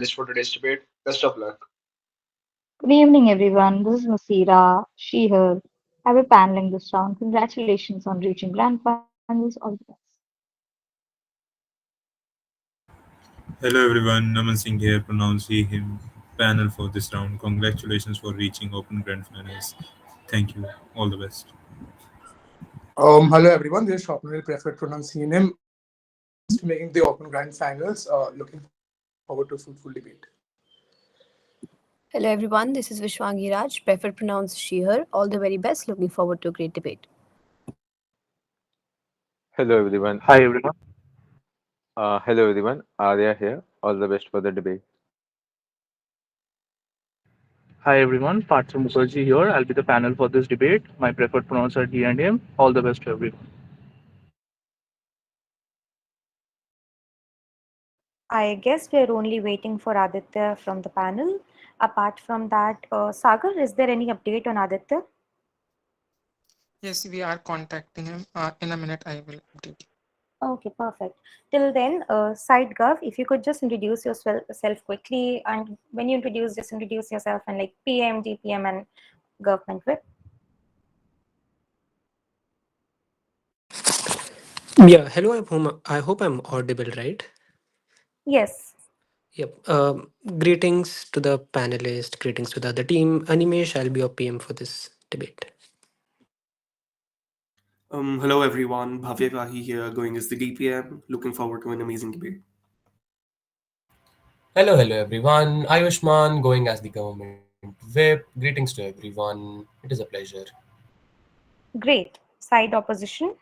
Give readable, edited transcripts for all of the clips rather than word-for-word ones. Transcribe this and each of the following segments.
panelists for today's debate. Best of luck. Good evening, everyone. This is Nasira, she, her. I will paneling this round. Congratulations on reaching grand finals. All the best. Hello everyone, Naman Singh here, pronounce he, him. Panel for this round. Congratulations for reaching Open Grand Finals. Thank you. All the best. Hello everyone, this is Swapnil, preferred pronouncing him. To making the Open Grand Finals. Looking forward to a fruitful debate. Hello everyone, this is Vishwangi Raj, preferred pronounced she, her. All the very best, looking forward to a great debate. Hello everyone. Hi everyone. Hello everyone. Arya here. All the best for the debate. Hi everyone. Partha Mukherjee here. I'll be the panel for this debate. My preferred pronouns are he and him. All the best to everyone. I guess we're only waiting for Aditya from the panel. Apart from that, Sagar, is there any update on Aditya? Yes, we are contacting him. In a minute, I will update you. Okay, perfect. Till then, side Gov, if you could just introduce yourself quickly, and when you introduce, just introduce yourself and like PM, GPM, and government whip. Yeah, hello. I hope I'm audible, right? Yes. Yep. Greetings to the panelist. Greetings to the other team. Animesh, I'll be your PM for this debate. Hello everyone, Bhavya Kahi here, going as the DPM. Looking forward to an amazing debate. Hello everyone. Ayushman going as the government whip. Greetings to everyone. It is a pleasure. Great. Side opposition.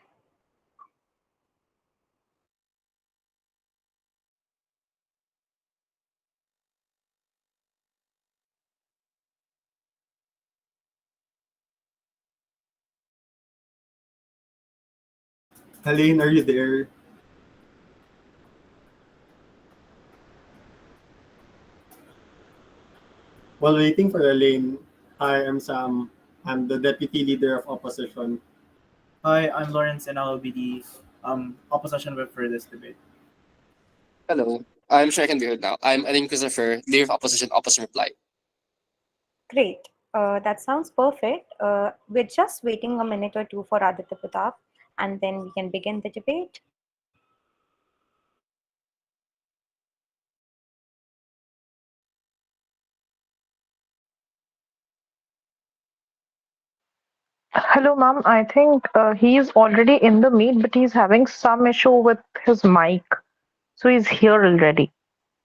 Helene, are you there? While waiting for Elaine, hi, I'm Sam. I'm the deputy leader of opposition. Hi, I'm Lawrence and I will be the opposition whip for this debate. Hello, I'm sure I can be heard now. I'm Aline Christopher, leader of opposition, opposite reply. Great. That sounds perfect. We're just waiting a minute or two for Aditya Pratap, and then we can begin the debate. Hello, ma'am. I think he's already in the meet, but he's having some issue with his mic. So he's here already.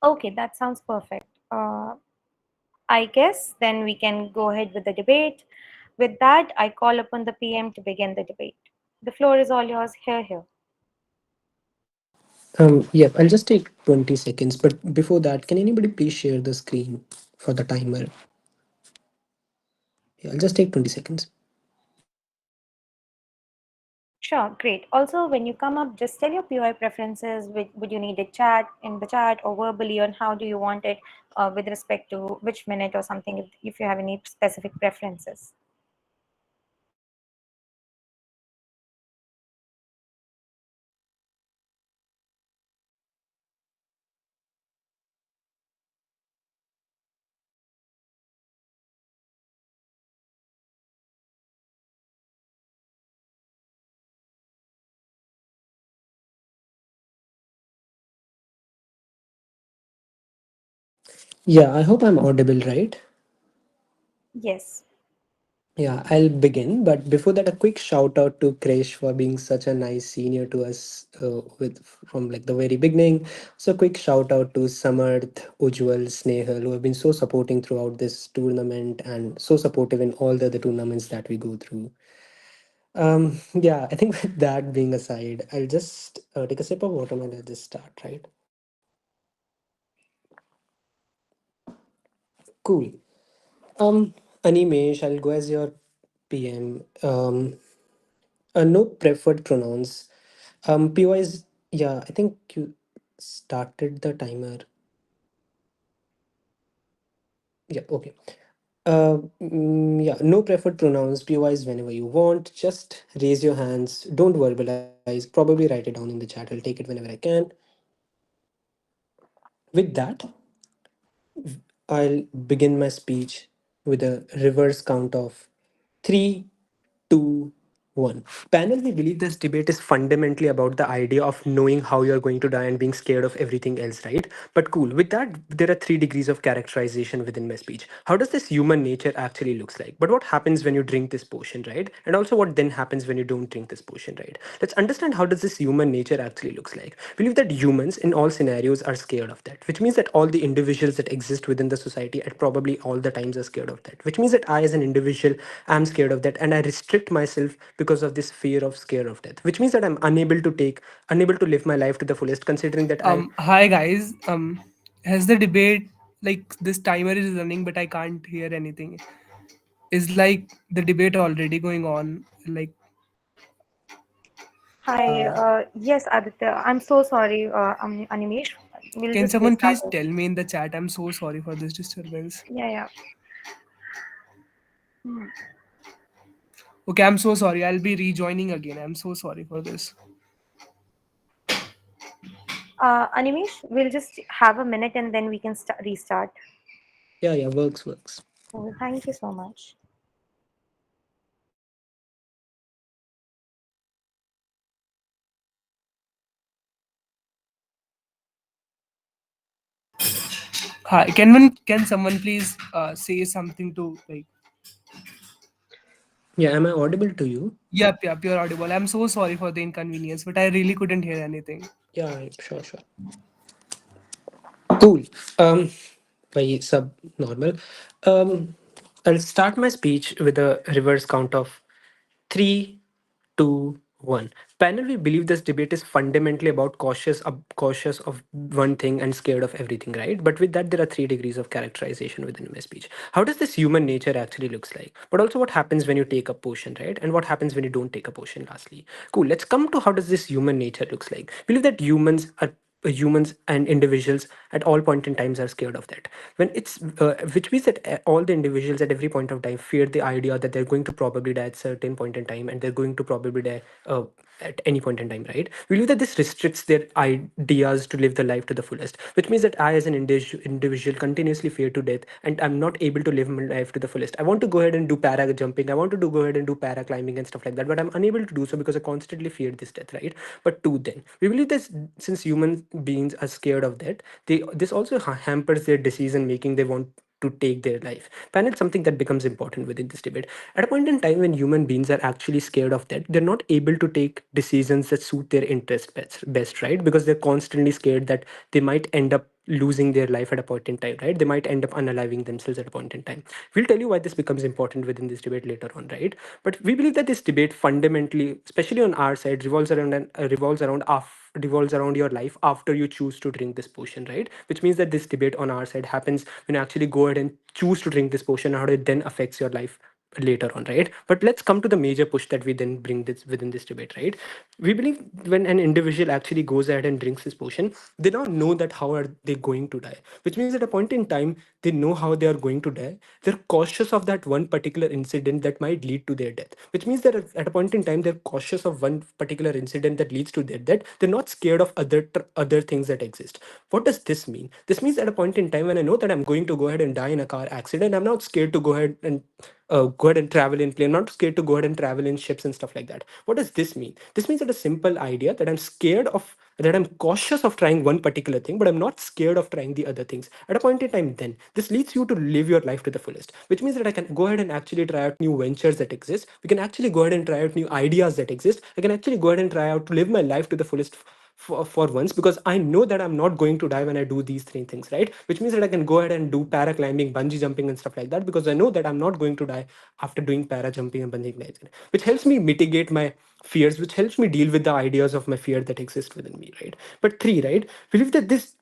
Okay, that sounds perfect. I guess then we can go ahead with the debate. With that, I call upon the PM to begin the debate. The floor is all yours. Here. Yep, I'll just take 20 seconds. But before that, can anybody please share the screen for the timer? Yeah, I'll just take 20 seconds. Sure, great. Also, when you come up, just tell your POI preferences. Would you need a chat in the chat or verbally, on how do you want it with respect to which minute or something, if you have any specific preferences. Yeah, I hope I'm audible, right? Yes. Yeah, I'll begin. But before that, a quick shout out to Krish for being such a nice senior to us with from like the very beginning. So quick shout out to Samarth, Ujwal, Snehal, who have been so supporting throughout this tournament and so supportive in all the other tournaments that we go through. Yeah, I think with that being aside, I'll just take a sip of water and I'll just start, right? Cool. Animesh, I'll go as your PM. No preferred pronouns. PY is, yeah, I think you started the timer. Yeah, okay. Yeah, no preferred pronouns. POIs whenever you want. Just raise your hands. Don't verbalize. Probably write it down in the chat. I'll take it whenever I can. With that, I'll begin my speech with a reverse count of three, two, one. Panel, we believe this debate is fundamentally about the idea of knowing how you're going to die and being scared of everything else, right? But cool. With that, there are three degrees of characterization within my speech. How does this human nature actually looks like? But what happens when you drink this potion, right? And also what then happens when you don't drink this potion, right? Let's understand how does this human nature actually looks like. We believe that humans in all scenarios are scared of that, which means that all the individuals that exist within the society at probably all the times are scared of that, which means that I as an individual am scared of that and I restrict myself because of this fear of scare of death, which means that I'm unable to live my life to the fullest, considering that I. Hi guys. Has the debate, like, this timer is running, but I can't hear anything. Is like the debate already going on? Like, Hi. Yes, Aditya. I'm so sorry, Animesh. We'll can just someone restart please it. tell me in the chat? I'm so sorry for this disturbance. Yeah, yeah. Hmm. Okay, I'm so sorry. I'll be rejoining again. I'm so sorry for this. Animesh, we'll just have a minute and then we can restart. Yeah, works. Oh, thank you so much. Hi, can someone please say something to, like? Yeah, am I audible to you? Yep, you're audible. I'm so sorry for the inconvenience, but I really couldn't hear anything. Yeah, sure. Cool. Um, by sub normal. Um, I'll start my speech with a reverse count of three, two, one. Panel, we believe this debate is fundamentally about cautious of one thing and scared of everything, right? But with that, there are three degrees of characterization within my speech. How does this human nature actually looks like? But also what happens when you take a potion, right? And what happens when you don't take a potion, lastly. Cool. Let's come to how does this human nature looks like. We believe that humans and individuals at all point in times are scared of that when it's which means that all the individuals at every point of time fear the idea that they're going to probably die at certain point in time and they're going to probably die at any point in time, right? We believe that this restricts their ideas to live the life to the fullest, which means that I as an individual continuously fear to death and I'm not able to live my life to the fullest. I want to go ahead and do para jumping, I want to go ahead and do para climbing and stuff like that, but I'm unable to do so because I constantly fear this death, right? But two, then we believe that since human beings are scared of that, this also hampers their decision making. They want to take their life. And it's something that becomes important within this debate. At a point in time when human beings are actually scared of that, they're not able to take decisions that suit their interest best, right? Because they're constantly scared that they might end up losing their life at a point in time, right? They might end up unaliving themselves at a point in time. We'll tell you why this becomes important within this debate later on, right? But we believe that this debate fundamentally, especially on our side, revolves around your life after you choose to drink this potion, right? Which means that this debate on our side happens when you actually go ahead and choose to drink this potion, how it then affects your life later on, right? But let's come to the major push that we then bring this within this debate, right? We believe when an individual actually goes ahead and drinks this potion, they now know that how are they going to die, which means at a point in time they know how they are going to die. They're cautious of that one particular incident that might lead to their death, which means that at a point in time they're cautious of one particular incident that leads to their death. They're not scared of other things that exist. What does this mean? This means at a point in time when I know that I'm going to go ahead and die in a car accident, I'm not scared to go ahead and travel in plane. I'm not scared to go ahead and travel in ships and stuff like that. What does this mean? This means that a simple idea that I'm cautious of trying one particular thing, but I'm not scared of trying the other things. At a point in time, then this leads you to live your life to the fullest, which means that I can go ahead and actually try out new ventures that exist. We can actually go ahead and try out new ideas that exist. I can actually go ahead and try out to live my life to the fullest for once, because I know that I'm not going to die when I do these three things, right? Which means that I can go ahead and do para climbing, bungee jumping, and stuff like that, because I know that I'm not going to die after doing para jumping and bungee climbing, which helps me mitigate my fears, which helps me deal with the ideas of my fear that exist within me, right? But three, right? Believe that this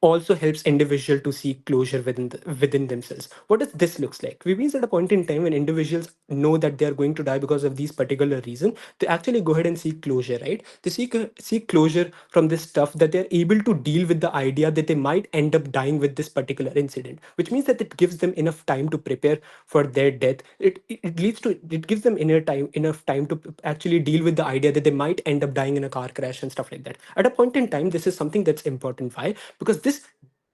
also helps individual to seek closure within themselves. What does this looks like? We means at a point in time when individuals know that they are going to die because of these particular reason, they actually go ahead and seek closure, right? They seek closure from this stuff, that they're able to deal with the idea that they might end up dying with this particular incident, which means that it gives them enough time to prepare for their death. It gives them enough time to actually deal with the idea that they might end up dying in a car crash and stuff like that. At a point in time, this is something that's important. Why? Because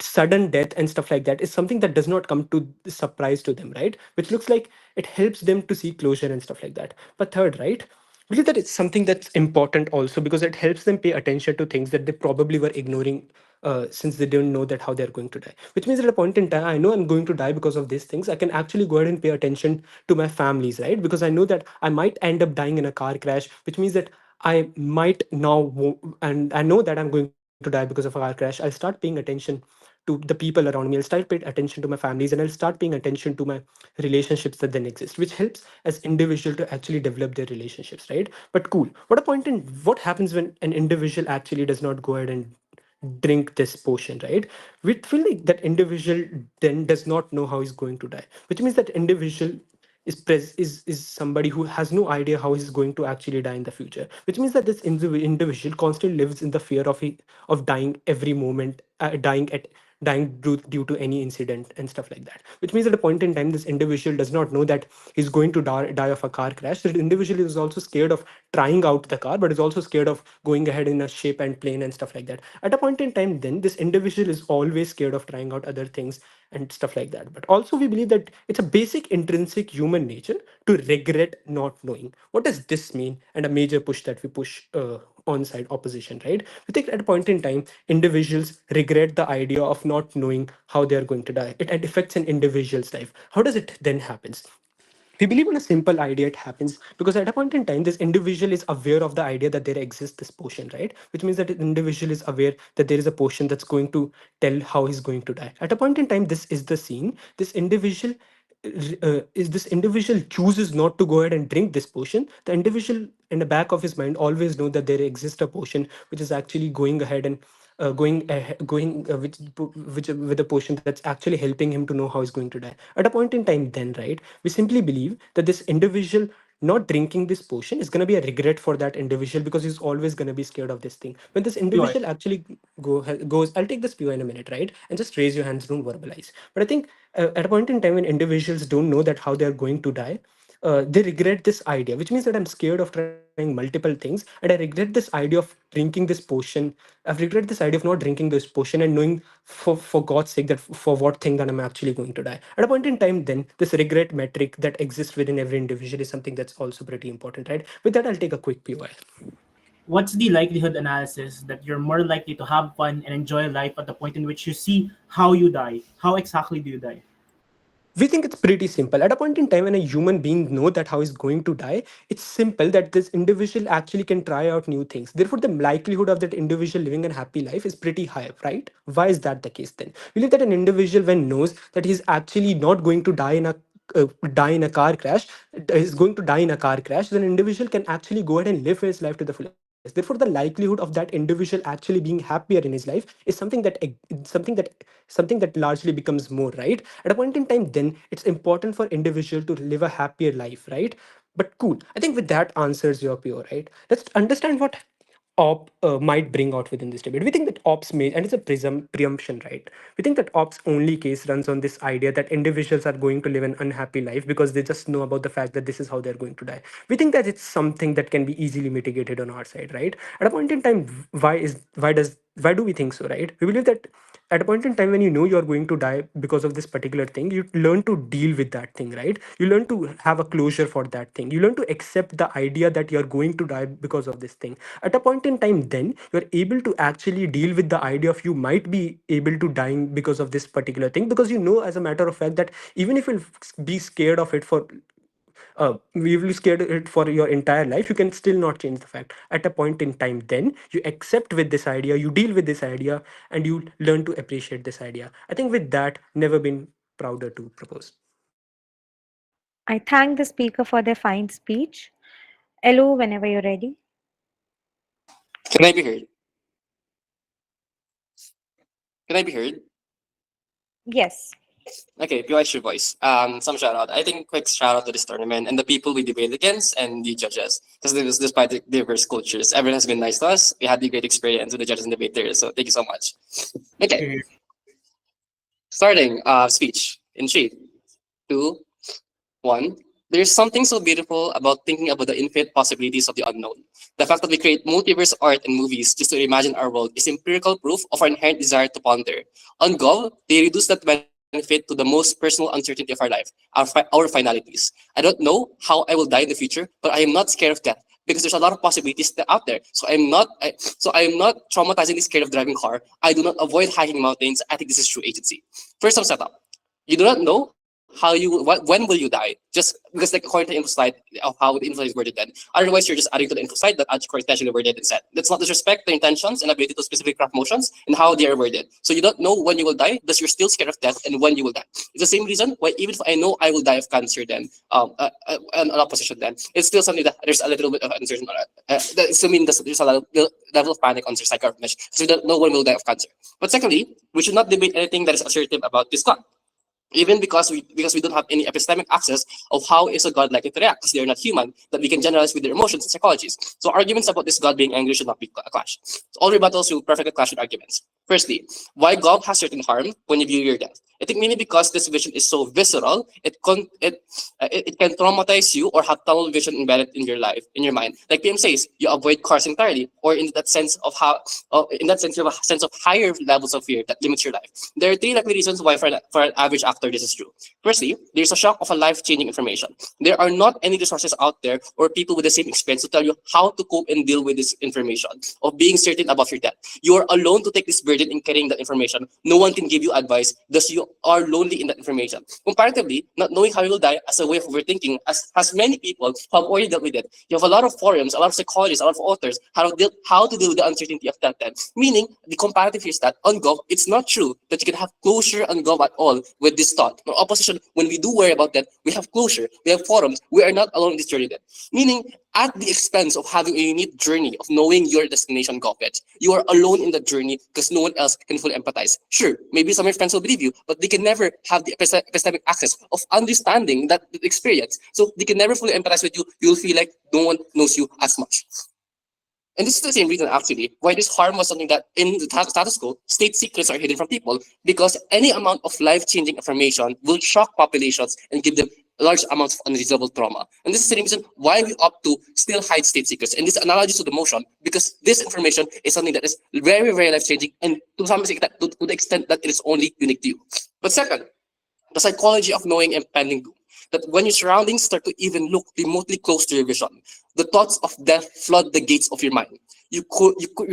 sudden death and stuff like that is something that does not come to surprise to them, right? Which looks like it helps them to see closure and stuff like that. But third, right, believe that it's something that's important also because it helps them pay attention to things that they probably were ignoring since they don't know that how they're going to die. Which means at a point in time, I know I'm going to die because of these things. I can actually go ahead and pay attention to my families, right? Because I know that I might end up dying in a car crash, which means that I might now, and I know that I'm going to die because of a car crash. I'll start paying attention to the people around me. I'll start paying attention to my families, and I'll start paying attention to my relationships that then exist, which helps as individual to actually develop their relationships, right? But cool. What happens when an individual actually does not go ahead and drink this potion, right? We feel like that individual then does not know how he's going to die, which means that individual is somebody who has no idea how he's going to actually die in the future, which means that this individual constantly lives in the fear of dying every moment, due to any incident and stuff like that. Which means at a point in time, this individual does not know that he's going to die of a car crash. The individual is also scared of trying out the car, but is also scared of going ahead in a ship and plane and stuff like that. At a point in time, then this individual is always scared of trying out other things and stuff like that. But also, we believe that it's a basic intrinsic human nature to regret not knowing. What does this mean? And a major push that we push on side opposition, right? We think at a point in time, individuals regret the idea of not knowing how they are going to die. It affects an individual's life. How does it then happens? We believe in a simple idea. It happens because at a point in time this individual is aware of the idea that there exists this potion, right? Which means that the individual is aware that there is a potion that's going to tell how he's going to die. At a point in time, this is the scene. This individual chooses not to go ahead and drink this potion. The individual in the back of his mind always know that there exists a potion which is actually going ahead and going which with a potion that's actually helping him to know how he's going to die. At a point in time, then, right, we simply believe that this individual not drinking this potion is going to be a regret for that individual because he's always going to be scared of this thing. When this POI. individual actually goes, I'll take this PO in a minute, right? And just raise your hands, don't verbalize. But I think at a point in time when individuals don't know that how they're going to die, they regret this idea, which means that I'm scared of trying multiple things, and I regret this idea of drinking this potion. I've regret this idea of not drinking this potion and knowing for God's sake that for what thing that I'm actually going to die. At a point in time, then this regret metric that exists within every individual is something that's also pretty important, right? With that, I'll take a quick POI. What's the likelihood analysis that you're more likely to have fun and enjoy life at the point in which you see how you die? How exactly do you die? We think it's pretty simple. At a point in time when a human being know that how he's going to die, it's simple that this individual actually can try out new things. Therefore, the likelihood of that individual living a happy life is pretty high, right? Why is that the case then? We believe that an individual when knows that he's actually not going to die in a car crash, is going to die in a car crash, then an individual can actually go ahead and live his life to the fullest. Therefore, the likelihood of that individual actually being happier in his life is something that largely becomes more, right? At a point in time, then it's important for individual to live a happier life, right? But cool, I think with that answers your PO, right? Let's understand what might bring out within this debate. We think that ops may, and it's a presumption, right? We think that ops only case runs on this idea that individuals are going to live an unhappy life because they just know about the fact that this is how they're going to die. We think that it's something that can be easily mitigated on our side, right? At a point in time, why do we think so, right? We believe that at a point in time when you know you're going to die because of this particular thing, you learn to deal with that thing, right? You learn to have a closure for that thing. You learn to accept the idea that you're going to die because of this thing. At a point in time, then you're able to actually deal with the idea of you might be able to dying because of this particular thing, because you know as a matter of fact that even if you'll be scared of it for you will be scared of it for your entire life, you can still not change the fact. At a point in time, then you accept with this idea, you deal with this idea, and you learn to appreciate this idea. I think with that, never been prouder to propose. I thank the speaker for their fine speech. Hello, whenever you're ready. Can I be heard? Can I be heard? Yes. Okay, PY's your voice. Some shout out. I think quick shout out to this tournament and the people we debate against and the judges. Because despite the diverse cultures, everyone has been nice to us. We had a great experience with the judges and debaters. So thank you so much. Okay, starting speech in three, two, one. There's something so beautiful about thinking about the infinite possibilities of the unknown. The fact that we create multiverse art and movies just to imagine our world is empirical proof of our inherent desire to ponder. On Go, they reduce that benefit to the most personal uncertainty of our life, our finalities. I don't know how I will die in the future, but I am not scared of death because there's a lot of possibilities out there. So I am not traumatizingly scared of driving car. I do not avoid hiking mountains. I think this is true agency. First, some setup. You do not know when will you die, just because like according to the info slide of how the info is worded then. Otherwise you're just adding to the info slide that adds core intention worded instead. Let's not disrespect the intentions and ability to specific craft motions and how they are worded. So you don't know when you will die, thus you're still scared of death and when you will die. It's the same reason why even if I know I will die of cancer then an opposition then, it's still something that there's a little bit of uncertainty. That still means there's a level of panic on psychomesh. So you don't know when will die of cancer. But secondly, we should not debate anything that is assertive about this God, even because we don't have any epistemic access of how is a god likely to react, because they are not human, that we can generalize with their emotions and psychologies. So arguments about this god being angry should not be a clash. So all rebuttals will perfectly clash with arguments. Firstly, why god has certain harm when you view your death. I think mainly because this vision is so visceral, it can traumatize you or have tunnel vision embedded in your life, in your mind. Like PM says, you avoid cars entirely, or in that sense of in that sense you have a sense of higher levels of fear that limits your life. There are three likely reasons why for an average actor this is true. Firstly, there's a shock of a life-changing information. There are not any resources out there or people with the same experience to tell you how to cope and deal with this information of being certain about your death. You are alone to take this burden in carrying that information. No one can give you advice, thus you are lonely in that information. Comparatively, not knowing how you will die as a way of overthinking, as many people have already dealt with it. You have a lot of forums, a lot of psychologists, a lot of authors how to deal with the uncertainty of that then. Meaning, the comparative is that on Gov, it's not true that you can have closure on Gov at all with this thought. No opposition, when we do worry about that, we have closure, we have forums, we are not alone in this journey then. Meaning, at the expense of having a unique journey of knowing your destination Gov, you are alone in that journey because no one else can fully empathize. Sure, maybe some of your friends will believe you, but they can never have the epistemic access of understanding that experience. So they can never fully empathize with you. You'll feel like no one knows you as much. And this is the same reason, actually, why this harm was something that in the status quo, state secrets are hidden from people, because any amount of life-changing information will shock populations and give them large amounts of unresolvable trauma. And this is the reason why we opt to still hide state secrets. And this analogy to the motion, because this information is something that is very, very life-changing, and to some extent, to the extent that it is only unique to you. But second, the psychology of knowing impending doom. That when your surroundings start to even look remotely close to your vision, the thoughts of death flood the gates of your mind. Your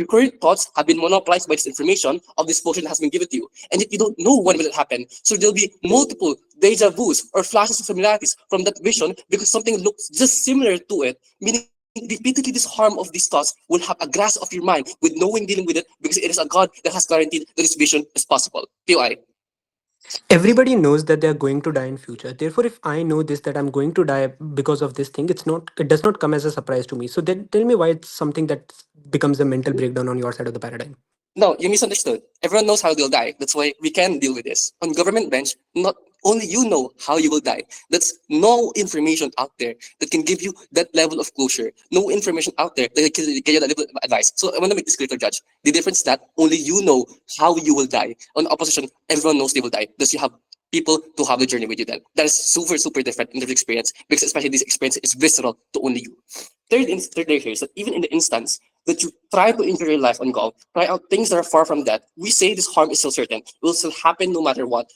current thoughts have been monopolized by this information of this potion that has been given to you, and yet you don't know when will it happen. So there'll be multiple deja vus or flashes of similarities from that vision because something looks just similar to it, meaning repeatedly this harm of these thoughts will have a grasp of your mind with knowing dealing with it because it is a God that has guaranteed that this vision is possible. POI. Everybody knows that they are going to die in future. Therefore, if I know this that I'm going to die because of this thing, it does not come as a surprise to me. So then tell me why it's something that becomes a mental breakdown on your side of the paradigm. No, you misunderstood. Everyone knows how they'll die. That's why we can deal with this. On government bench, not only you know how you will die. That's no information out there that can give you that level of closure. No information out there that can give you that level of advice. So I want to make this clear to judge. The difference is that only you know how you will die. On opposition, everyone knows they will die. Thus you have people to have the journey with you then. That is super, super different in the experience because especially this experience is visceral to only you. Third layer here is that even in the instance that you try to enjoy your life on golf, try out things that are far from that, we say this harm is still certain. It will still happen no matter what.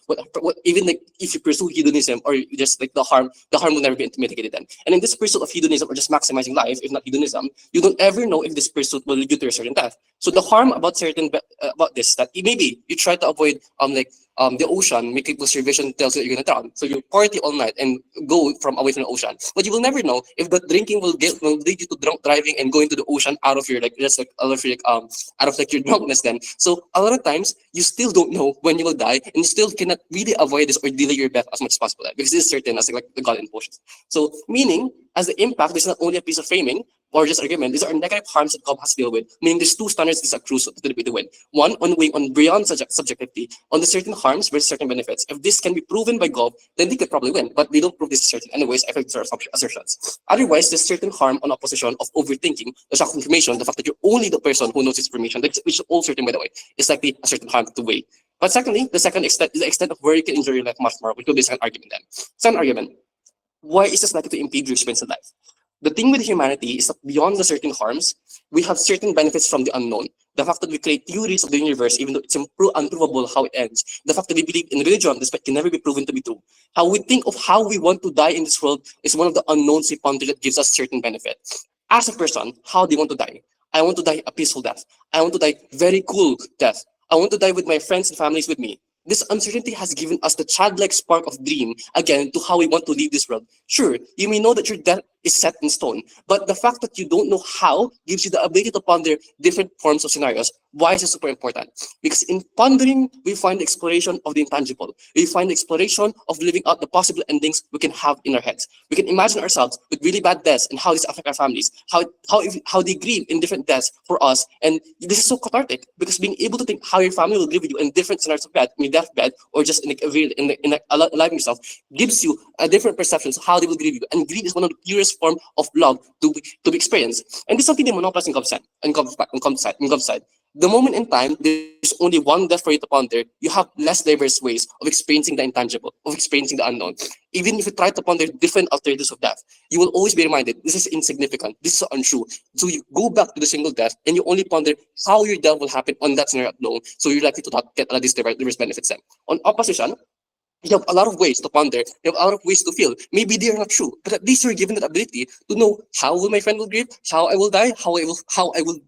Even like if you pursue hedonism or just like the harm will never be mitigated then. And in this pursuit of hedonism or just maximizing life, if not hedonism, you don't ever know if this pursuit will lead you to a certain death. So the harm about about this that maybe you try to avoid the ocean, make people's your vision tells you that you're gonna drown. So you party all night and go from away from the ocean. But you will never know if the drinking will lead you to drunk driving and going to the ocean out of your out of like your drunkenness then. So a lot of times you still don't know when you will die and you still cannot really avoid this or delay your death as much as possible because it is certain as like the God in potions. So meaning as the impact is not only a piece of framing or just argument, these are negative harms that COP has to deal with. Meaning there's two standards this accrues to the debate to win. One on weighing on beyond subjectivity on the certain harms versus certain benefits. If this can be proven by Gov, then they could probably win. But they don't prove this is certain. Anyways, I think these are assertions. Otherwise, there's certain harm on opposition of overthinking, the shock of information, the fact that you're only the person who knows this information, which is all certain by the way, is likely a certain harm to weigh. But secondly, the second extent is the extent of where you can enjoy your life much more, which will be the second argument then. Second argument. why is this likely to impede your experience in life? The thing with humanity is that beyond the certain harms, we have certain benefits from the unknown. The fact that we create theories of the universe, even though it's unprovable how it ends. The fact that we believe in religion, despite can never be proven to be true. How we think of how we want to die in this world is one of the unknowns we ponder that gives us certain benefit. As a person, how do you want to die? I want to die a peaceful death. I want to die very cool death. I want to die with my friends and families with me. This uncertainty has given us the childlike spark of dream again to how we want to leave this world. Sure, you may know that your death is set in stone, but the fact that you don't know how gives you the ability to ponder different forms of scenarios. Why is it super important? Because in pondering, we find the exploration of the intangible. We find the exploration of living out the possible endings we can have in our heads. We can imagine ourselves with really bad deaths and how this affect our families, how they grieve in different deaths for us. And this is so cathartic because being able to think how your family will grieve with you in different scenarios of death, in your deathbed, or just alive yourself, gives you a different perception of how they will grieve you. And grief is one of the purest form of love to be experienced. And this is something they monopolize in Gov side. The moment in time, there's only one death for you to ponder, you have less diverse ways of experiencing the intangible, of experiencing the unknown. Even if you try to ponder different alternatives of death, you will always be reminded this is insignificant, this is untrue. So you go back to the single death and you only ponder how your death will happen on that scenario alone. So you're likely to not get a lot of these diverse benefits then. On opposition, you have a lot of ways to ponder. You have a lot of ways to feel. Maybe they are not true, but at least you're given that ability to know how will my friend will grieve, how I will die, how I will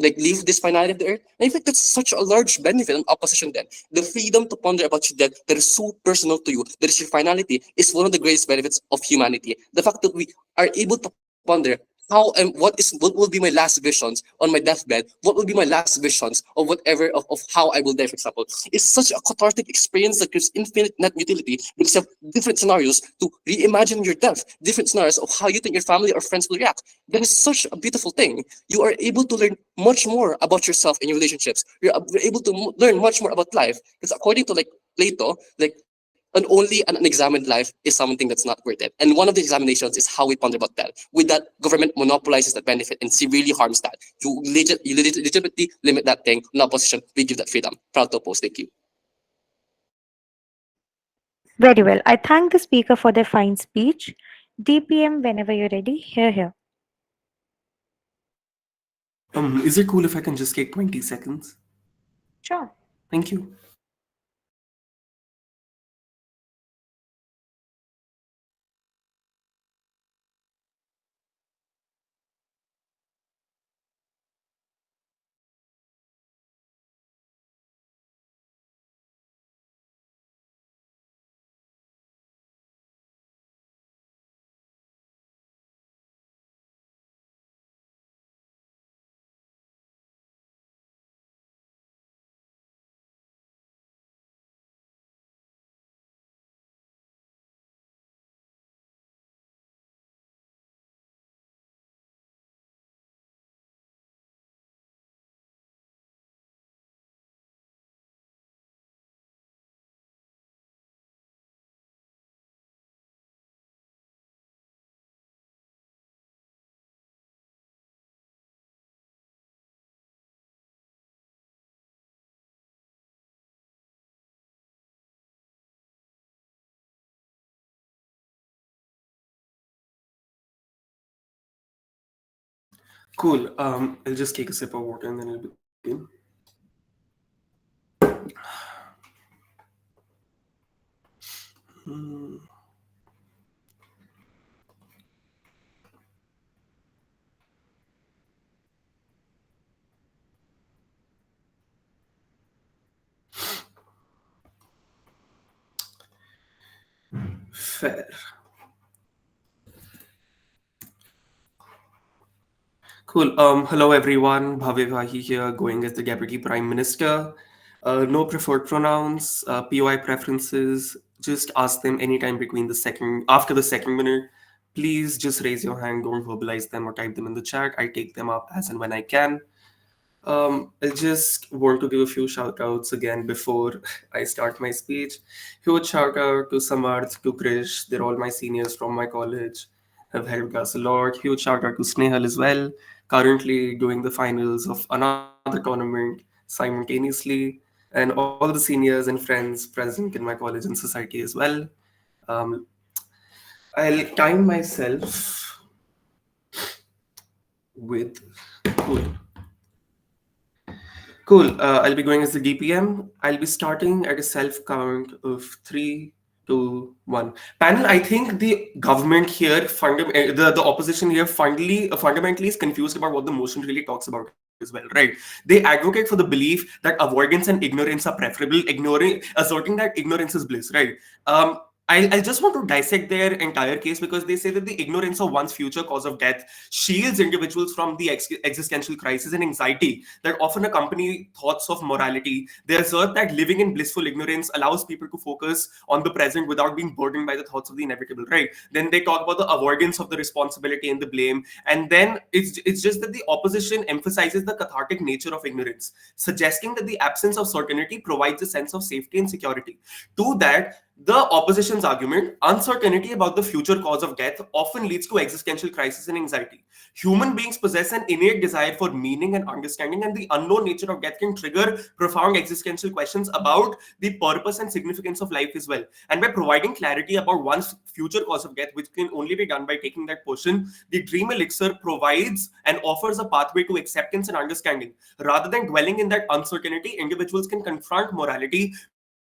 like leave this finality of the earth. And I think that's such a large benefit and opposition. Then the freedom to ponder about your death that is so personal to you, that is your finality, is one of the greatest benefits of humanity. The fact that we are able to ponder how and what will be my last visions on my deathbed, what will be my last visions of whatever of how I will die, for example, is such a cathartic experience that gives infinite net utility because you have different scenarios to reimagine your death, different scenarios of how you think your family or friends will react. That is such a beautiful thing. You are able to learn much more about yourself and your relationships. You're able to learn much more about life because according to like Plato, like an unexamined life is something that's not worth it. And one of the examinations is how we ponder about that. With that, government monopolizes that benefit and severely harms that. You legitimately limit that thing. In opposition, we give that freedom. Proud to oppose. Thank you. Very well. I thank the speaker for their fine speech. DPM, whenever you're ready, here. Is it cool if I can just take 20 seconds? Sure. Thank you. Cool. I'll just take a sip of water and then I'll begin. Hmm. Fair. Cool. Hello everyone. Bhavya Vahi here, going as the Deputy Prime Minister. No preferred pronouns, POI preferences. Just ask them anytime between after the second minute. Please just raise your hand. Don't verbalize them or type them in the chat. I take them up as and when I can. I just want to give a few shout outs again before I start my speech. Huge shout out to Samarth, to Krish. They're all my seniors from my college, have helped us a lot. Huge shout out to Snehal as well, currently doing the finals of another tournament simultaneously, and all the seniors and friends present in my college and society as well. Um, I'll time myself with cool. Cool. I'll be going as the DPM. I'll be starting at a self count of 3, 2, 1. Panel, I think the government here, the opposition here, fundamentally is confused about what the motion really talks about as well, right? They advocate for the belief that avoidance and ignorance are preferable, asserting that ignorance is bliss, right? Um, I just want to dissect their entire case because they say that the ignorance of one's future cause of death shields individuals from the existential crisis and anxiety that often accompany thoughts of morality. They assert that living in blissful ignorance allows people to focus on the present without being burdened by the thoughts of the inevitable, right? Then they talk about the avoidance of the responsibility and the blame. And then it's just that the opposition emphasizes the cathartic nature of ignorance, suggesting that the absence of certainty provides a sense of safety and security. To that, the opposition's argument, uncertainty about the future cause of death often leads to existential crisis and anxiety. Human beings possess an innate desire for meaning and understanding, and the unknown nature of death can trigger profound existential questions about the purpose and significance of life as well. And by providing clarity about one's future cause of death, which can only be done by taking that portion, the dream elixir provides and offers a pathway to acceptance and understanding. Rather than dwelling in that uncertainty, individuals can confront morality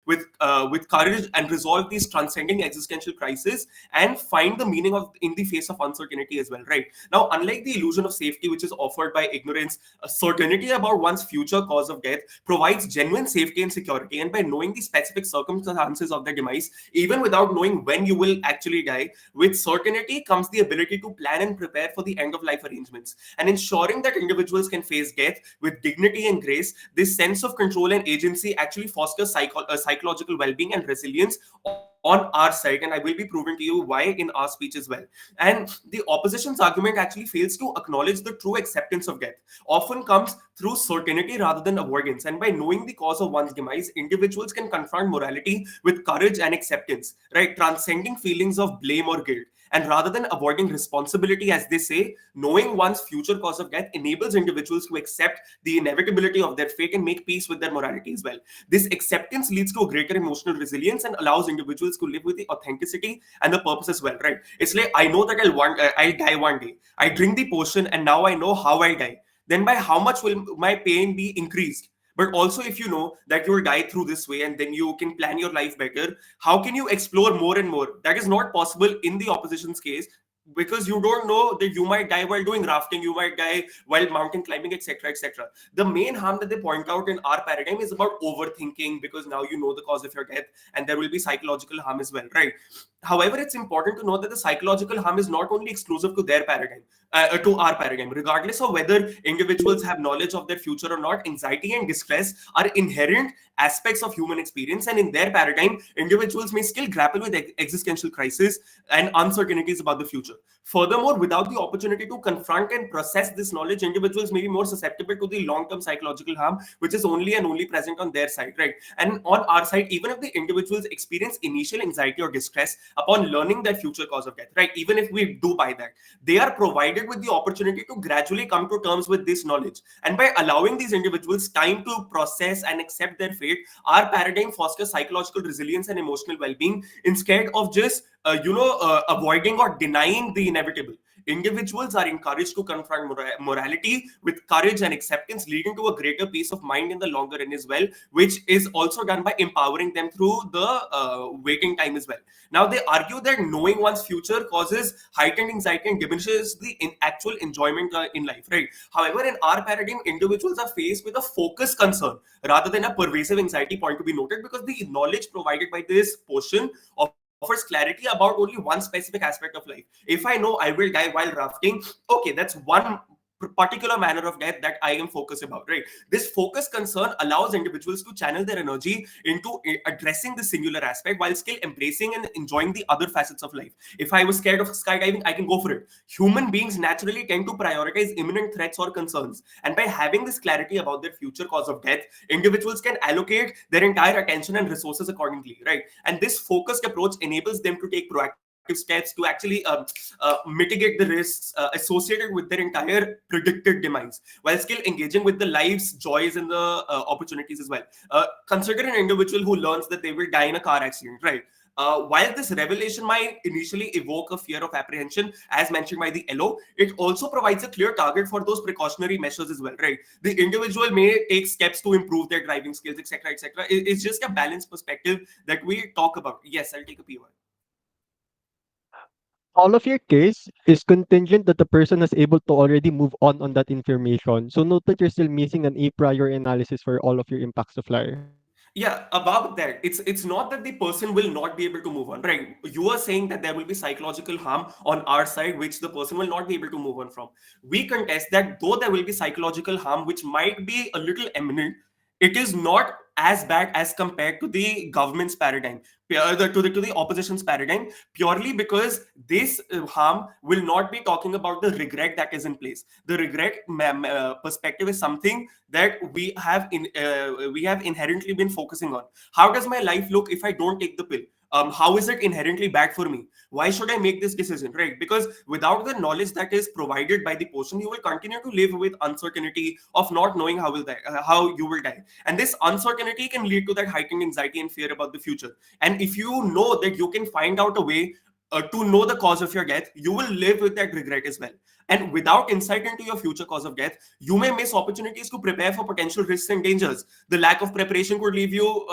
with courage and resolve these transcending existential crises and find the meaning of in the face of uncertainty as well, right? Now, unlike the illusion of safety which is offered by ignorance, a certainty about one's future cause of death provides genuine safety and security. And by knowing the specific circumstances of their demise, even without knowing when you will actually die, with certainty comes the ability to plan and prepare for the end of life arrangements. And ensuring that individuals can face death with dignity and grace, this sense of control and agency actually fosters psychological well-being and resilience on our side, and I will be proving to you why in our speech as well. And the opposition's argument actually fails to acknowledge the true acceptance of death often comes through certainty rather than avoidance. And by knowing the cause of one's demise, individuals can confront morality with courage and acceptance, right? Transcending feelings of blame or guilt. And rather than avoiding responsibility, as they say, knowing one's future cause of death enables individuals to accept the inevitability of their fate and make peace with their morality as well. This acceptance leads to a greater emotional resilience and allows individuals to live with the authenticity and the purpose as well, right? It's like, I know that I'll die one day. I drink the potion and now I know how I die. Then by how much will my pain be increased? But also, if you know that you'll die through this way and then you can plan your life better, how can you explore more and more? That is not possible in the opposition's case, because you don't know that you might die while doing rafting, you might die while mountain climbing, etc., etc. The main harm that they point out in our paradigm is about overthinking, because now you know the cause of your death and there will be psychological harm as well, right? However, it's important to note that the psychological harm is not only exclusive to their paradigm, to our paradigm. Regardless of whether individuals have knowledge of their future or not, anxiety and distress are inherent aspects of human experience, and in their paradigm, individuals may still grapple with existential crisis and uncertainties about the future. Furthermore, without the opportunity to confront and process this knowledge, individuals may be more susceptible to the long-term psychological harm, which is only and only present on their side, right? And on our side, even if the individuals experience initial anxiety or distress upon learning their future cause of death, right? Even if we do buy that, they are provided with the opportunity to gradually come to terms with this knowledge. And by allowing these individuals time to process and accept their fate, our paradigm fosters psychological resilience and emotional well-being instead of just avoiding or denying the inevitable. Individuals are encouraged to confront morality with courage and acceptance, leading to a greater peace of mind in the longer run as well, which is also done by empowering them through the waiting time as well. Now, they argue that knowing one's future causes heightened anxiety and diminishes the actual enjoyment in life, right? However, in our paradigm, individuals are faced with a focused concern rather than a pervasive anxiety, point to be noted, because the knowledge provided by this portion offers clarity about only one specific aspect of life. If I know I will die while rafting, okay, that's one particular manner of death that I am focused about, right? This focused concern allows individuals to channel their energy into addressing the singular aspect while still embracing and enjoying the other facets of life. If I was scared of skydiving, I can go for it. Human beings naturally tend to prioritize imminent threats or concerns. And by having this clarity about their future cause of death, individuals can allocate their entire attention and resources accordingly, right? And this focused approach enables them to take proactive steps to actually mitigate the risks associated with their entire predicted demise, while still engaging with the life's joys and the opportunities as well. Consider an individual who learns that they will die in a car accident, right? While this revelation might initially evoke a fear of apprehension, as mentioned by the LO, it also provides a clear target for those precautionary measures as well, right? The individual may take steps to improve their driving skills, etc., etc. It's just a balanced perspective that we talk about. Yes, I'll take a POI. All of your case is contingent that the person is able to already move on that information. So note that you're still missing an a priori analysis for all of your impacts to fly. Yeah, about that, it's not that the person will not be able to move on, right? You are saying that there will be psychological harm on our side which the person will not be able to move on from. We contest that though there will be psychological harm which might be a little imminent, it is not as bad as compared to the government's paradigm, to the opposition's paradigm, purely because this harm will not be talking about the regret that is in place. The regret perspective is something that we have inherently been focusing on. How does my life look if I don't take the pill? How is it inherently bad for me? Why should I make this decision, right? Because without the knowledge that is provided by the person, you will continue to live with uncertainty of not knowing how you will die, and this uncertainty can lead to that heightened anxiety and fear about the future. And if you know that you can find out a way to know the cause of your death, you will live with that regret as well. And without insight into your future cause of death, you may miss opportunities to prepare for potential risks and dangers. The lack of preparation could leave you,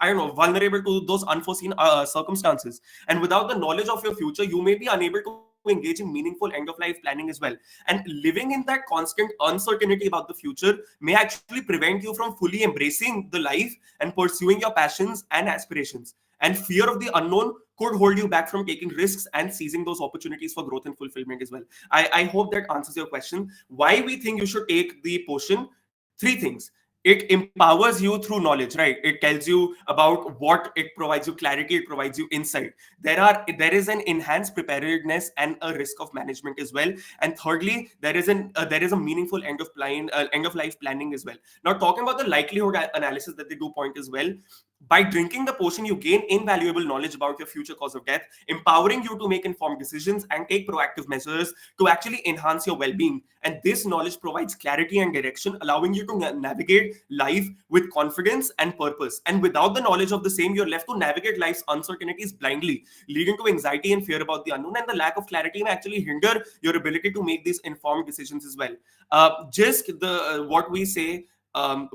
I don't know, vulnerable to those unforeseen circumstances. And without the knowledge of your future, you may be unable to engage in meaningful end of life planning as well. And living in that constant uncertainty about the future may actually prevent you from fully embracing the life and pursuing your passions and aspirations. And fear of the unknown could hold you back from taking risks and seizing those opportunities for growth and fulfillment as well. I hope that answers your question. Why we think you should take the potion? Three things. It empowers you through knowledge, right? It tells you about what, it provides you clarity, it provides you insight. There is an enhanced preparedness and a risk of management as well. And thirdly, there is a meaningful end of life planning as well. Now, talking about the likelihood analysis that they do point as well, by drinking the potion, you gain invaluable knowledge about your future cause of death, empowering you to make informed decisions and take proactive measures to actually enhance your well-being. And this knowledge provides clarity and direction, allowing you to navigate life with confidence and purpose. And without the knowledge of the same, you're left to navigate life's uncertainties blindly, leading to anxiety and fear about the unknown. And the lack of clarity may actually hinder your ability to make these informed decisions as well. Just the what we say,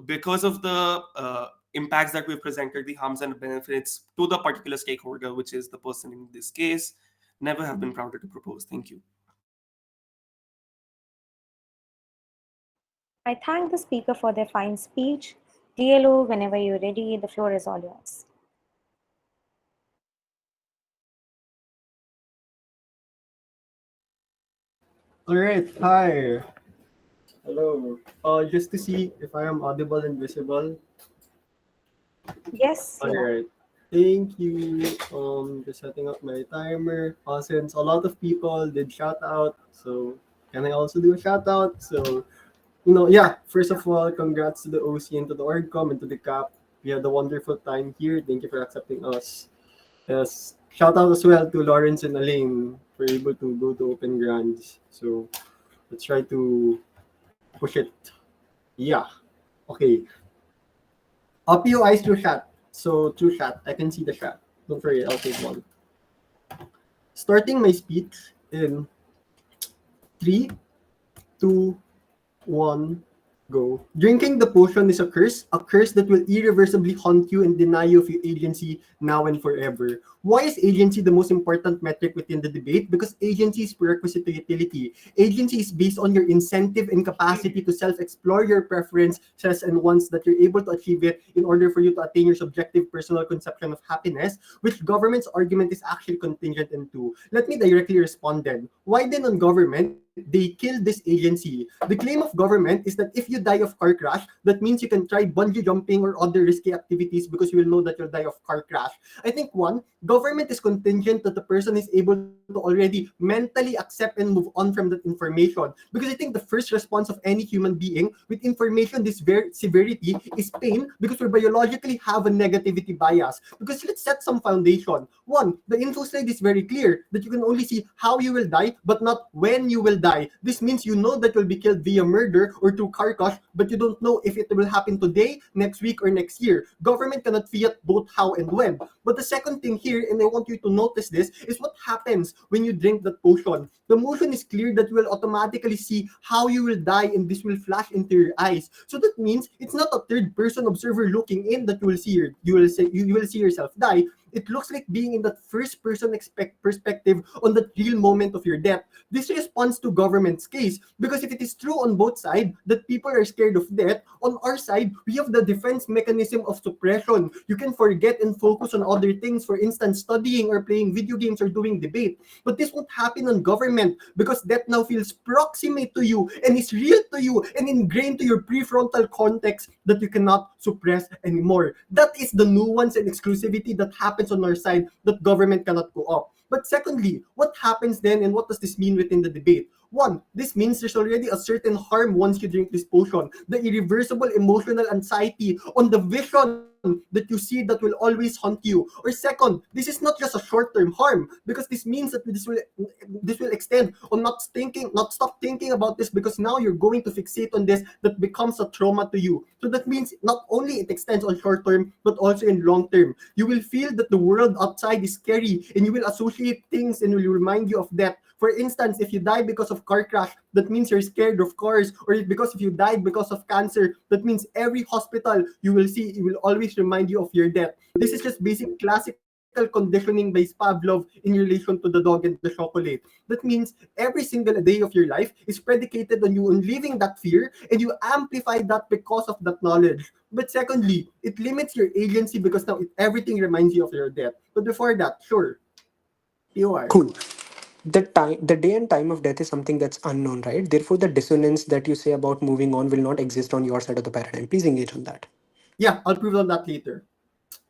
because of the impacts that we've presented, the harms and benefits to the particular stakeholder, which is the person in this case, never have been prouder to propose. Thank you. I thank the speaker for their fine speech. DLO, whenever you're ready, the floor is all yours. All right. Hi. Hello. Just to see if I am audible and visible. Yes. All right. Thank you. Just setting up my timer. Since a lot of people did shout out, so can I also do a shout out? So, yeah. First of all, congrats to the OC and to the OrgCom and to the CAP. We had a wonderful time here. Thank you for accepting us. Yes. Shout out as well to Lawrence and Elaine for able to go to Open Grants. So let's try to push it. Yeah. Okay. POIs through chat. So through chat, I can see the chat. Don't worry, I'll take one. Starting my speech in 3, 2, 1, go. Drinking the potion is a curse that will irreversibly haunt you and deny you of your agency now and forever. Why is agency the most important metric within the debate? Because agency is prerequisite to utility. Agency is based on your incentive and capacity to self-explore your preferences and wants that you're able to achieve it in order for you to attain your subjective personal conception of happiness, which government's argument is actually contingent into. Let me directly respond then. Why then on government, they kill this agency? The claim of government is that if you die of car crash, that means you can try bungee jumping or other risky activities because you will know that you'll die of car crash. I think one, government is contingent that the person is able to already mentally accept and move on from that information. Because I think the first response of any human being with information this severity is pain, because we biologically have a negativity bias. Because let's set some foundation. One, the info slide is very clear that you can only see how you will die, but not when you will die. This means you know that you'll be killed via murder or through car crash, but you don't know if it will happen today, next week, or next year. Government cannot fiat both how and when. But the second thing here, and I want you to notice this, is what happens when you drink that potion. The motion is clear that you will automatically see how you will die, and this will flash into your eyes. So that means it's not a third person observer looking in that you will see you will see yourself die. It looks like being in that first person perspective on that real moment of your death. This responds to government's case, because if it is true on both sides that people are scared of death, on our side we have the defense mechanism of suppression. You can forget and focus on other things, for instance studying or playing video games or doing debate. But this won't happen on government, because death now feels proximate to you and is real to you and ingrained to your prefrontal cortex that you cannot suppress anymore. That is the nuance and exclusivity that happens on our side that government cannot go up. But secondly, what happens then, and what does this mean within the debate? One, this means there's already a certain harm once you drink this potion. The irreversible emotional anxiety on the vision that you see that will always haunt you. Or second, this is not just a short-term harm, because this means that this will extend on not stop thinking about this, because now you're going to fixate on this that becomes a trauma to you. So that means not only it extends on short term, but also in long term. You will feel that the world outside is scary, and you will associate things and will remind you of death. For instance, if you die because of car crash, that means you're scared of cars. Or because if you died because of cancer, that means every hospital you will see, it will always remind you of your death. This is just basic classical conditioning by Pavlov in relation to the dog and the chocolate. That means every single day of your life is predicated on you on living that fear, and you amplify that because of that knowledge. But secondly, it limits your agency, because now everything reminds you of your death. But before that, sure, POI. Cool. The day and time of death is something that's unknown, right? Therefore, the dissonance that you say about moving on will not exist on your side of the paradigm. Please engage on that. Yeah, I'll prove on that later.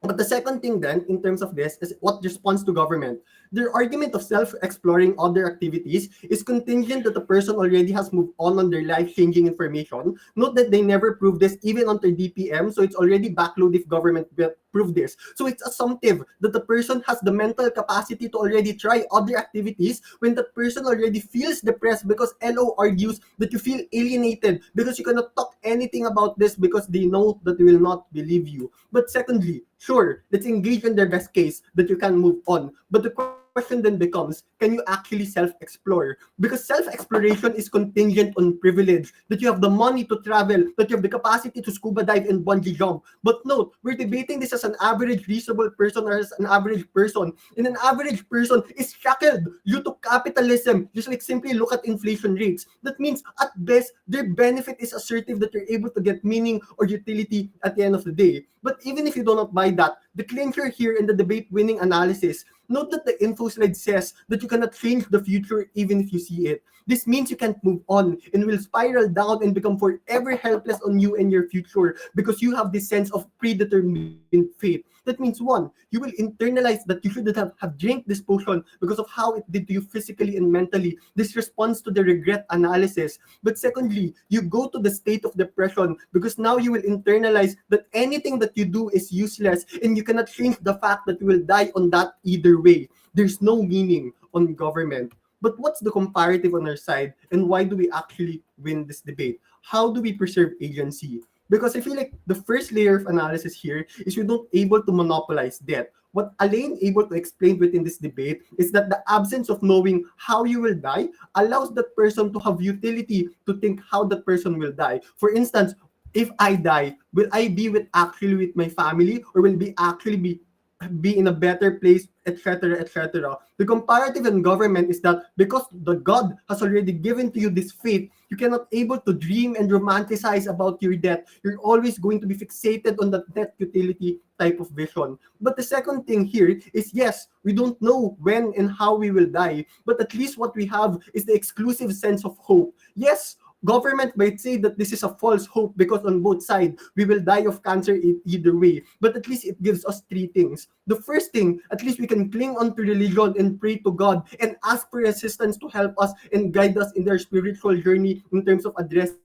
But the second thing then, in terms of this, is what responds to government. Their argument of self-exploring other activities is contingent that the person already has moved on their life-changing information. Note that they never prove this even under DPM, so it's already backload if government prove this. So it's assumptive that the person has the mental capacity to already try other activities when that person already feels depressed, because LO argues that you feel alienated because you cannot talk anything about this because they know that they will not believe you. But secondly, sure, let's engage in their best case that you can move on. But the question then becomes, can you actually self-explore? Because self-exploration is contingent on privilege, that you have the money to travel, that you have the capacity to scuba dive and bungee jump. But note, we're debating this as an average reasonable person or as an average person. And an average person is shackled due to capitalism. Just like simply look at inflation rates. That means at best, their benefit is assertive that you're able to get meaning or utility at the end of the day. But even if you do not buy that, the clincher here in the debate winning analysis, note that the info slide says that you cannot change the future even if you see it. This means you can't move on and will spiral down and become forever helpless on you and your future, because you have this sense of predetermined fate. That means one, you will internalize that you shouldn't have drank this potion because of how it did to you physically and mentally. This responds to the regret analysis. But secondly, you go to the state of depression, because now you will internalize that anything that you do is useless, and you cannot change the fact that you will die on that either way. There's no meaning on government. But what's the comparative on our side, and why do we actually win this debate? How do we preserve agency? Because I feel like the first layer of analysis here is you're not able to monopolize death. What Alain able to explain within this debate is that the absence of knowing how you will die allows that person to have utility to think how that person will die. For instance, if I die, will I be with my family, or will be in a better place, etc., etc. The comparative in government is that because the God has already given to you this faith, you cannot able to dream and romanticize about your death. You're always going to be fixated on that death utility type of vision. But the second thing here is, yes, we don't know when and how we will die, but at least what we have is the exclusive sense of hope. Yes, government might say that this is a false hope because on both sides we will die of cancer either way, but at least it gives us three things. The first thing, at least we can cling on to religion and pray to God and ask for assistance to help us and guide us in their spiritual journey in terms of addressing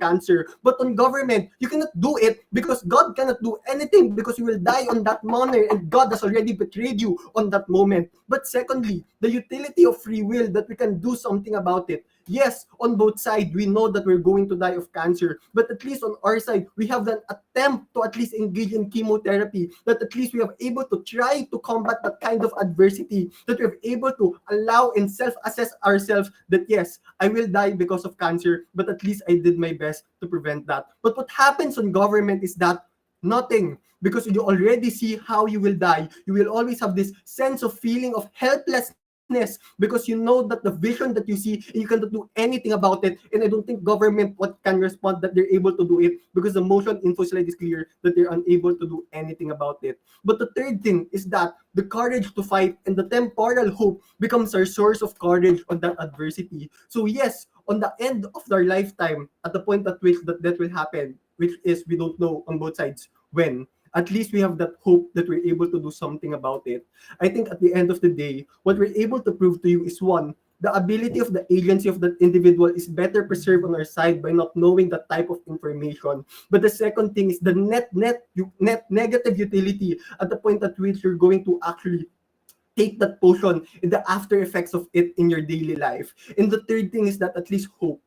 cancer. But on government, you cannot do it because God cannot do anything, because you will die on that manner and God has already betrayed you on that moment. But secondly, the utility of free will, that we can do something about it. Yes, on both sides, we know that we're going to die of cancer, but at least on our side, we have an attempt to at least engage in chemotherapy, that at least we are able to try to combat that kind of adversity, that we're able to allow and self-assess ourselves that yes, I will die because of cancer, but at least I did my best to prevent that. But what happens on government is that nothing, because you already see how you will die. You will always have this sense of feeling of helplessness because you know that the vision that you see and you cannot do anything about it. And I don't think government what can respond that they're able to do it because the motion info slide is clear that they're unable to do anything about it. But the third thing is that the courage to fight and the temporal hope becomes our source of courage on that adversity. So yes, on the end of their lifetime, at the point at which that will happen, which is we don't know on both sides when, at least we have that hope that we're able to do something about it. I think at the end of the day, what we're able to prove to you is one, the ability of the agency of that individual is better preserved on our side by not knowing that type of information. But the second thing is the net negative utility at the point at which you're going to actually take that potion and the after effects of it in your daily life. And the third thing is that at least hope.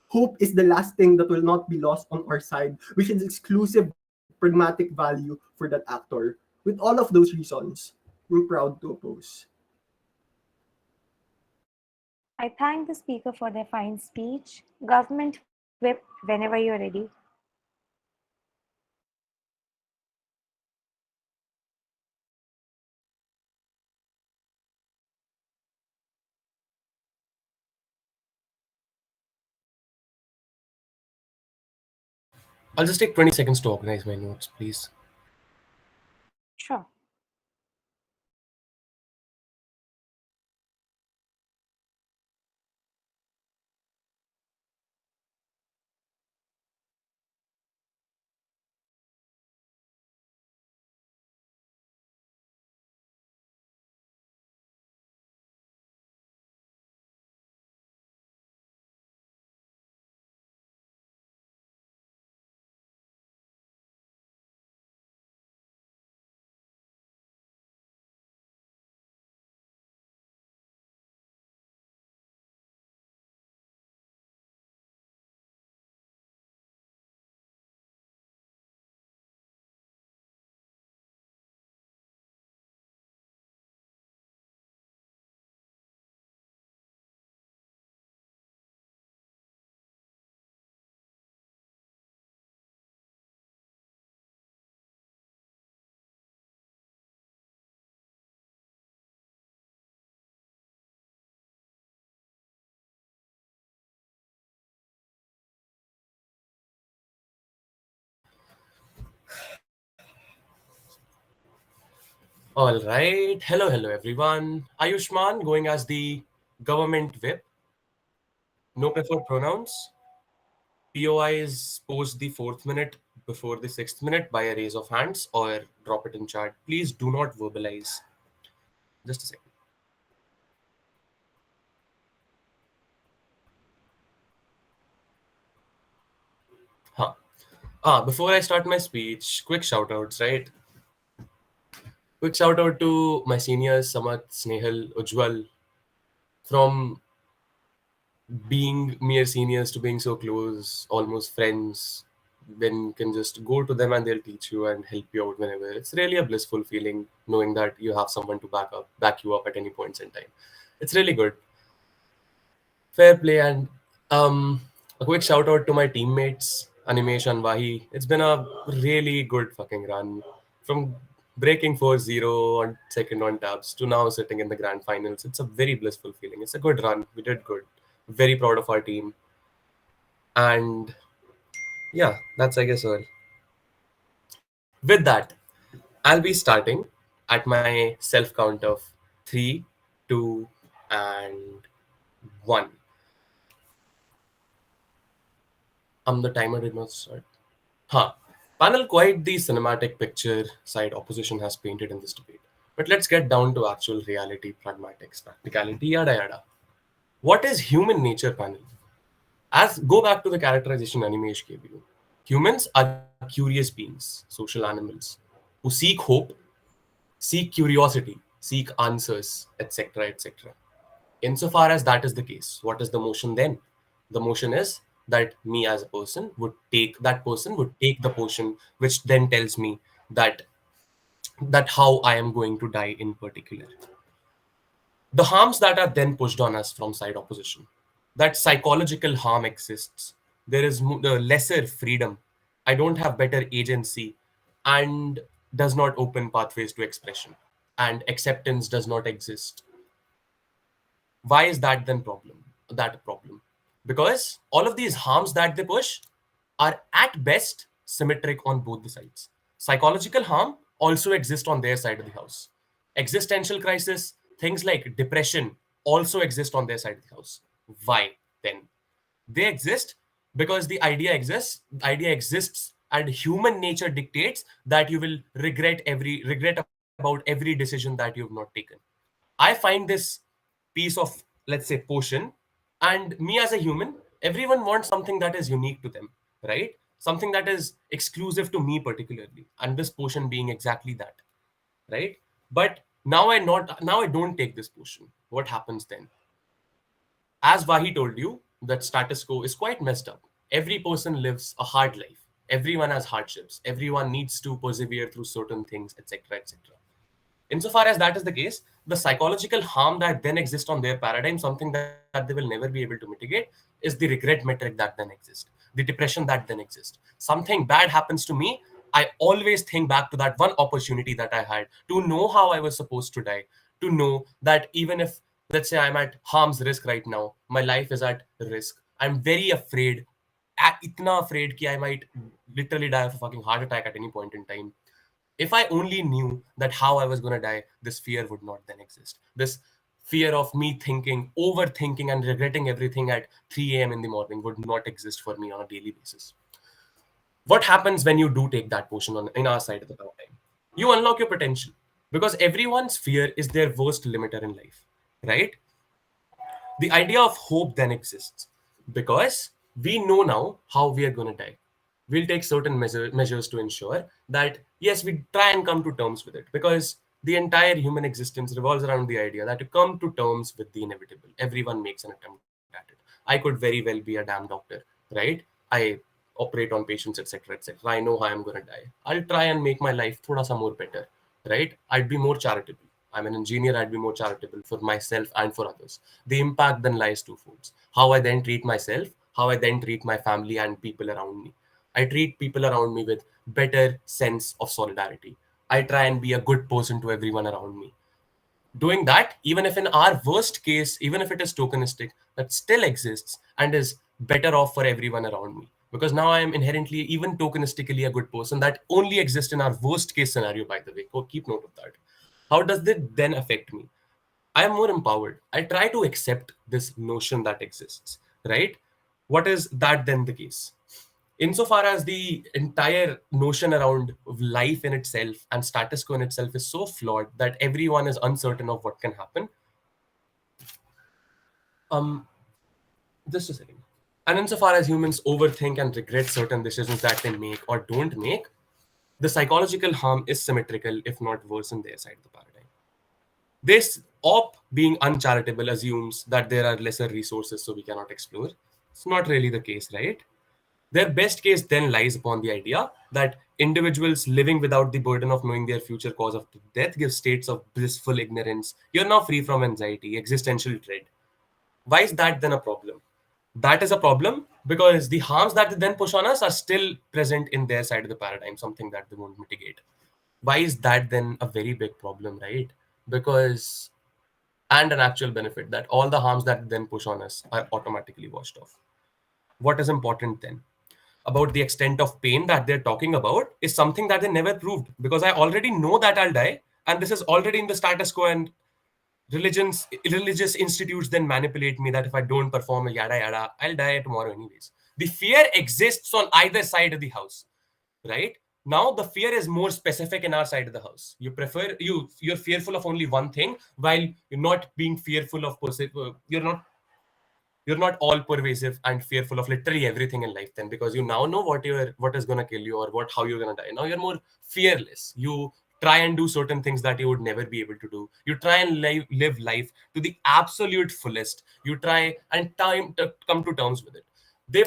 Hope is the last thing that will not be lost on our side, which is exclusive pragmatic value for that actor. With all of those reasons, we're proud to oppose. I thank the speaker for their fine speech. Government whip whenever you're ready. I'll just take 20 seconds to organize my notes, please. Sure. All right. Hello, everyone. Ayushman going as the government whip. No preferred pronouns. POIs post the fourth minute before the sixth minute by a raise of hands or drop it in chat. Please do not verbalize. Just a second. Huh. Before I start my speech, quick shout outs, right? Quick shout out to my seniors, Samat, Snehal, Ujwal, from being mere seniors to being so close, almost friends, when you can just go to them and they'll teach you and help you out whenever. It's really a blissful feeling knowing that you have someone to back you up at any points in time. It's really good. Fair play. And a quick shout out to my teammates, Animesh and Vahi. It's been a really good fucking run. From breaking 4-0 on second on tabs to now sitting in the grand finals. It's a very blissful feeling. It's a good run. We did good. Very proud of our team. And yeah, that's I guess all. With that, I'll be starting at my self count of 3, 2, and 1. The timer did not start. Huh. Panel, quite the cinematic picture side opposition has painted in this debate. But let's get down to actual reality, pragmatics, practicality, yada yada. What is human nature, panel? As go back to the characterization Animesh gave you. Humans are curious beings, social animals, who seek hope, seek curiosity, seek answers, etc., etc. Insofar as that is the case, what is the motion then? The motion is that me as a person would take that person would take the potion, which then tells me that how I am going to die in particular. The harms that are then pushed on us from side opposition, that psychological harm exists. There is lesser freedom. I don't have better agency, and does not open pathways to expression, and acceptance does not exist. Why is that then that a problem? Because all of these harms that they push are at best symmetric on both the sides. Psychological harm also exists on their side of the house. Existential crisis, things like depression, also exist on their side of the house. Why then? They exist because the idea exists, and human nature dictates that you will regret about every decision that you have not taken. I find this piece of, let's say, potion, and me as a human, everyone wants something that is unique to them, right? Something that is exclusive to me particularly, and this potion being exactly that, right? But now I don't take this potion. What happens then? As Vahi told you, that status quo is quite messed up. Every person lives a hard life. Everyone has hardships. Everyone needs to persevere through certain things, etc., etc. Insofar as that is the case, the psychological harm that then exists on their paradigm, something that they will never be able to mitigate, is the regret metric that then exists, the depression that then exists. Something bad happens to me, I always think back to that one opportunity that I had to know how I was supposed to die, to know that even if, let's say, I'm at harm's risk right now, my life is at risk. I'm very afraid, itna afraid ki I might literally die of a fucking heart attack at any point in time. If I only knew that how I was going to die, this fear would not then exist. This fear of me thinking, overthinking, and regretting everything at 3 a.m. in the morning would not exist for me on a daily basis. What happens when you do take that potion in our side of the paradigm? You unlock your potential, because everyone's fear is their worst limiter in life, right? The idea of hope then exists because we know now how we are going to die. We'll take certain measures to ensure that, yes, we try and come to terms with it, because the entire human existence revolves around the idea that to come to terms with the inevitable. Everyone makes an attempt at it. I could very well be a damn doctor, right? I operate on patients, etc., etc. I know how I'm going to die. I'll try and make my life thoda sa more better, right? I'd be more charitable. I'm an engineer, I'd be more charitable for myself and for others. The impact then lies twofolds. How I then treat myself, how I then treat my family and people around me. I treat people around me with better sense of solidarity. I try and be a good person to everyone around me. Doing that, even if in our worst case, even if it is tokenistic, that still exists and is better off for everyone around me. Because now I am inherently, even tokenistically, a good person. That only exists in our worst case scenario, by the way. Go keep note of that. How does it then affect me? I am more empowered. I try to accept this notion that exists, right? What is that then the case? Insofar as the entire notion around life in itself and status quo in itself is so flawed that everyone is uncertain of what can happen. Um, just a second. And insofar as humans overthink and regret certain decisions that they make or don't make, the psychological harm is symmetrical, if not worse, in their side of the paradigm. This op being uncharitable assumes that there are lesser resources so we cannot explore. It's not really the case, right? Their best case then lies upon the idea that individuals living without the burden of knowing their future cause of death give states of blissful ignorance. You're now free from anxiety, existential dread. Why is that then a problem? That is a problem because the harms that they then push on us are still present in their side of the paradigm, something that they won't mitigate. Why is that then a very big problem, right? Because, and an actual benefit, that all the harms that then push on us are automatically washed off. What is important then about the extent of pain that they're talking about is something that they never proved, because I already know that I'll die, and this is already in the status quo, and religious institutes then manipulate me that if I don't perform a yada yada, I'll die tomorrow anyways. The fear exists on either side of the house, right? Now the fear is more specific in our side of the house. You're fearful of only one thing, while you're not being fearful of you're not all pervasive and fearful of literally everything in life then, because you now know what is going to kill you or how you're going to die. Now you're more fearless. You try and do certain things that you would never be able to do. You try and live life to the absolute fullest. You try and time to come to terms with it. They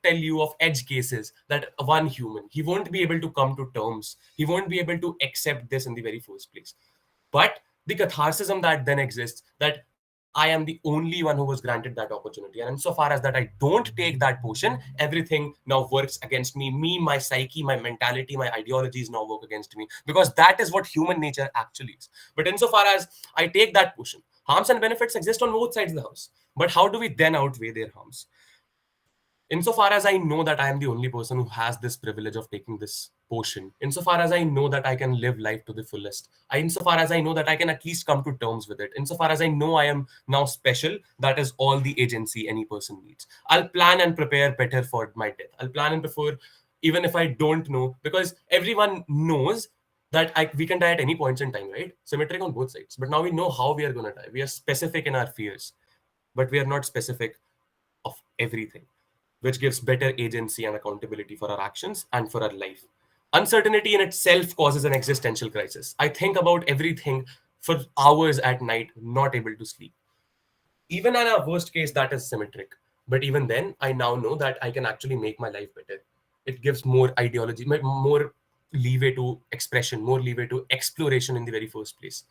tell you of edge cases that one human, he won't be able to come to terms, he won't be able to accept this in the very first place. But the catharsism that then exists, that I am the only one who was granted that opportunity, and insofar as that I don't take that potion, everything now works against me, my psyche, my mentality, my ideologies now work against me, because that is what human nature actually is. But insofar as I take that potion, harms and benefits exist on both sides of the house. But how do we then outweigh their harms? Insofar as I know that I am the only person who has this privilege of taking this potion, insofar as I know that I can live life to the fullest, insofar as I know that I can at least come to terms with it, insofar as I know I am now special, that is all the agency any person needs. I'll plan and prepare better for my death. I'll plan and prepare even if I don't know, because everyone knows that we can die at any points in time, right? Symmetric on both sides. But now we know how we are going to die. We are specific in our fears, but we are not specific of everything, which gives better agency and accountability for our actions and for our life. Uncertainty in itself causes an existential crisis. I think about everything for hours at night, not able to sleep. Even in our worst case, that is symmetric. But even then, I now know that I can actually make my life better. It gives more ideology, more leeway to expression, more leeway to exploration in the very first place.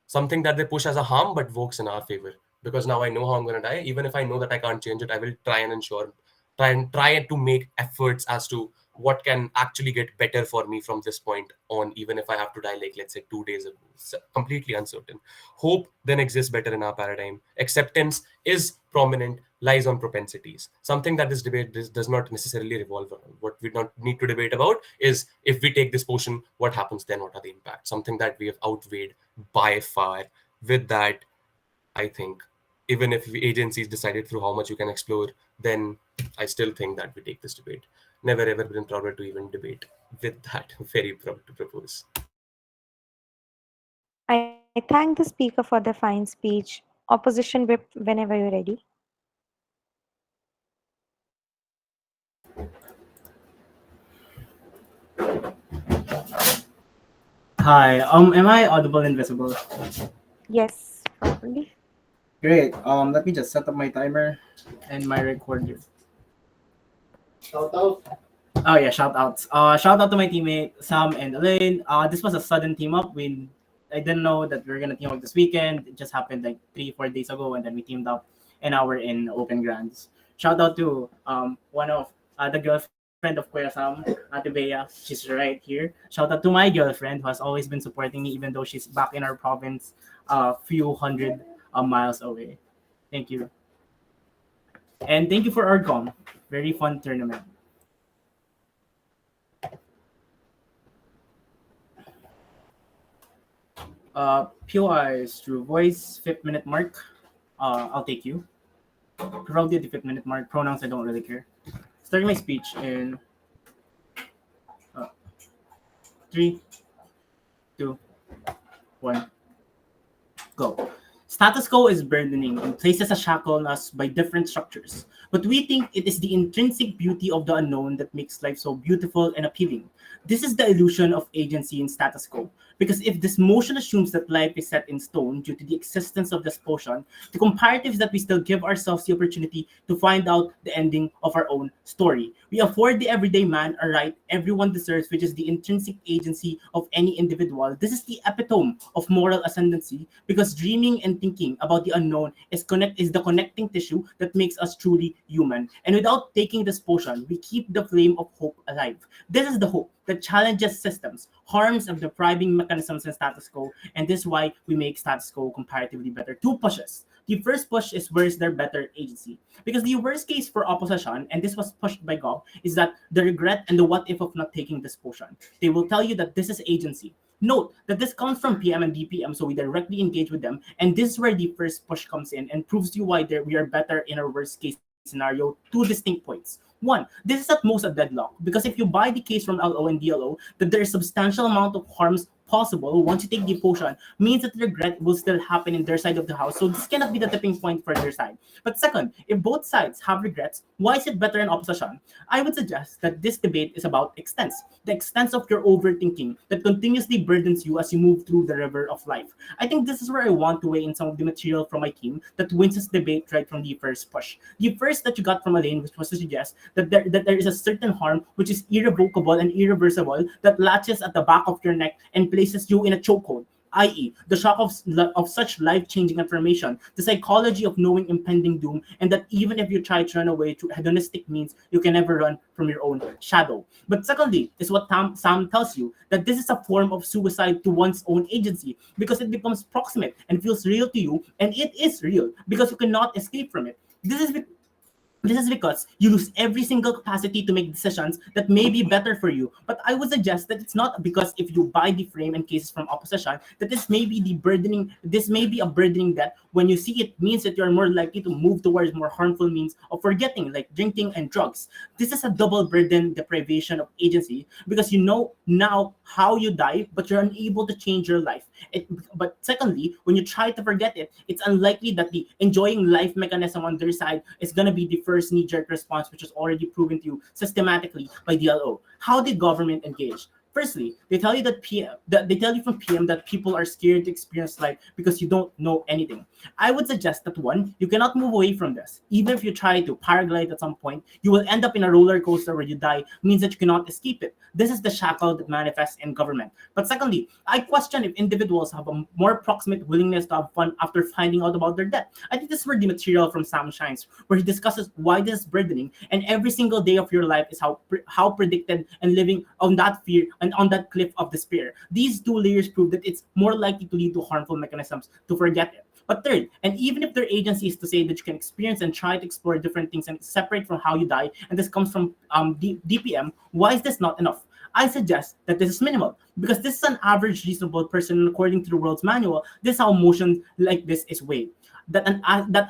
Something that they push as a harm but works in our favor, because now I know how I'm going to die. Even if I know that I can't change it, I will try to make efforts as to what can actually get better for me from this point on, even if I have to die, like, let's say 2 days ago. It's completely uncertain. Hope then exists better in our paradigm. Acceptance is prominent, lies on propensities, something that this debate does not necessarily revolve around. What we don't need to debate about is, if we take this potion, what happens then, what are the impacts, something that we have outweighed by far. With that, I think, even if agencies decided through how much you can explore, then I still think that we take this debate. Never ever been prouder to even debate. With that, very proud to propose. I thank the speaker for the fine speech. Opposition whip whenever you're ready. Hi. Am I audible and visible? Yes, properly. Great. Let me just set up my timer and my recorder. Shout out. Oh yeah, shout outs. Shout out to my teammate Sam and Elaine. This was a sudden team up. I didn't know that we were gonna team up this weekend. It just happened like 3-4 days ago, and then we teamed up, and now we're in Open Grands. Shout out to one of the girlfriend of Kuya Sam, Ate Bea. She's right here. Shout out to my girlfriend who has always been supporting me, even though she's back in our province, a few hundred miles away. Thank you, and thank you for Arcom. Very fun tournament. POIs through voice, 5th minute mark. I'll take you. Preferably at the 5th minute mark. Pronouns, I don't really care. Starting my speech in 3, 2, 1, go. Status quo is burdening and places a shackle on us by different structures. But we think it is the intrinsic beauty of the unknown that makes life so beautiful and appealing. This is the illusion of agency in status quo. Because if this motion assumes that life is set in stone due to the existence of this potion, the comparative is that we still give ourselves the opportunity to find out the ending of our own story. We afford the everyday man a right everyone deserves, which is the intrinsic agency of any individual. This is the epitome of moral ascendancy, because dreaming and thinking about the unknown is the connecting tissue that makes us truly human. And without taking this potion, we keep the flame of hope alive. This is the hope that challenges systems, harms and depriving mechanisms in status quo, and this is why we make status quo comparatively better. 2 pushes. The first push is, where is their better agency? Because the worst case for opposition, and this was pushed by Gob, is that the regret and the what if of not taking this potion. They will tell you that this is agency. Note that this comes from PM and DPM, so we directly engage with them, and this is where the first push comes in and proves to you why we are better in our worst case scenario. 2 distinct points. One, this is at most a deadlock, because if you buy the case from LO and DLO, that there is substantial amount of harms possible once you take the potion means that regret will still happen in their side of the house. So this cannot be the tipping point for their side. But second, if both sides have regrets, why is it better in opposition? I would suggest that this debate is about extents, the extents of your overthinking that continuously burdens you as you move through the river of life. I think this is where I want to weigh in some of the material from my team that wins this debate right from the first push. The first that you got from Elaine, which was to suggest that there is a certain harm which is irrevocable and irreversible that latches at the back of your neck and places you in a chokehold, i.e., the shock of such life changing information, the psychology of knowing impending doom, and that even if you try to run away through hedonistic means, you can never run from your own shadow. But secondly, is what Sam tells you that this is a form of suicide to one's own agency because it becomes proximate and feels real to you, and it is real because you cannot escape from it. This is because you lose every single capacity to make decisions that may be better for you. But I would suggest that it's not because if you buy the frame and cases from opposition, that this may be a burdening debt. When you see it means that you're more likely to move towards more harmful means of forgetting, like drinking and drugs. This is a double burden deprivation of agency because you know now how you die, but you're unable to change your life. But secondly, when you try to forget it, it's unlikely that the enjoying life mechanism on their side is going to be the first knee-jerk response, which is already proven to you systematically by DLO. How did government engage? Firstly, they tell you they tell you from PM that people are scared to experience life because you don't know anything. I would suggest that one, you cannot move away from this. Even if you try to paraglide at some point, you will end up in a roller coaster where you die, means that you cannot escape it. This is the shackle that manifests in government. But secondly, I question if individuals have a more proximate willingness to have fun after finding out about their death. I think this is where the material from Sam shines, where he discusses why this is burdening, and every single day of your life is how predicted and living on that fear and on that cliff of despair. These two layers prove that it's more likely to lead to harmful mechanisms to forget it. But third, and even if their agency is to say that you can experience and try to explore different things and it's separate from how you die, and this comes from DPM, why is this not enough? I suggest that this is minimal because this is an average reasonable person, and according to the world's manual, this is how motion like this is weighed. That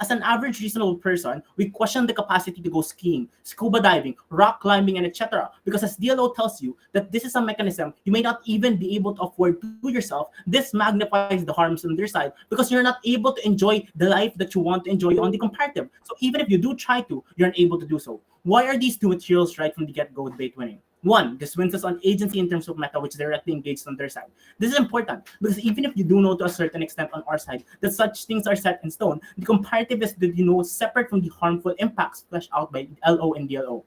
as an average reasonable person, we question the capacity to go skiing, scuba diving, rock climbing, and etc. Because as DLO tells you that this is a mechanism you may not even be able to afford to yourself, this magnifies the harms on their side because you're not able to enjoy the life that you want to enjoy on the comparative. So even if you do try to, you're unable to do so. Why are these two materials right from the get-go debate winning? One, this wins us on agency in terms of meta, which directly engaged on their side. This is important because even if you do know to a certain extent on our side that such things are set in stone, the comparative is that you know separate from the harmful impacts fleshed out by LO and DLO.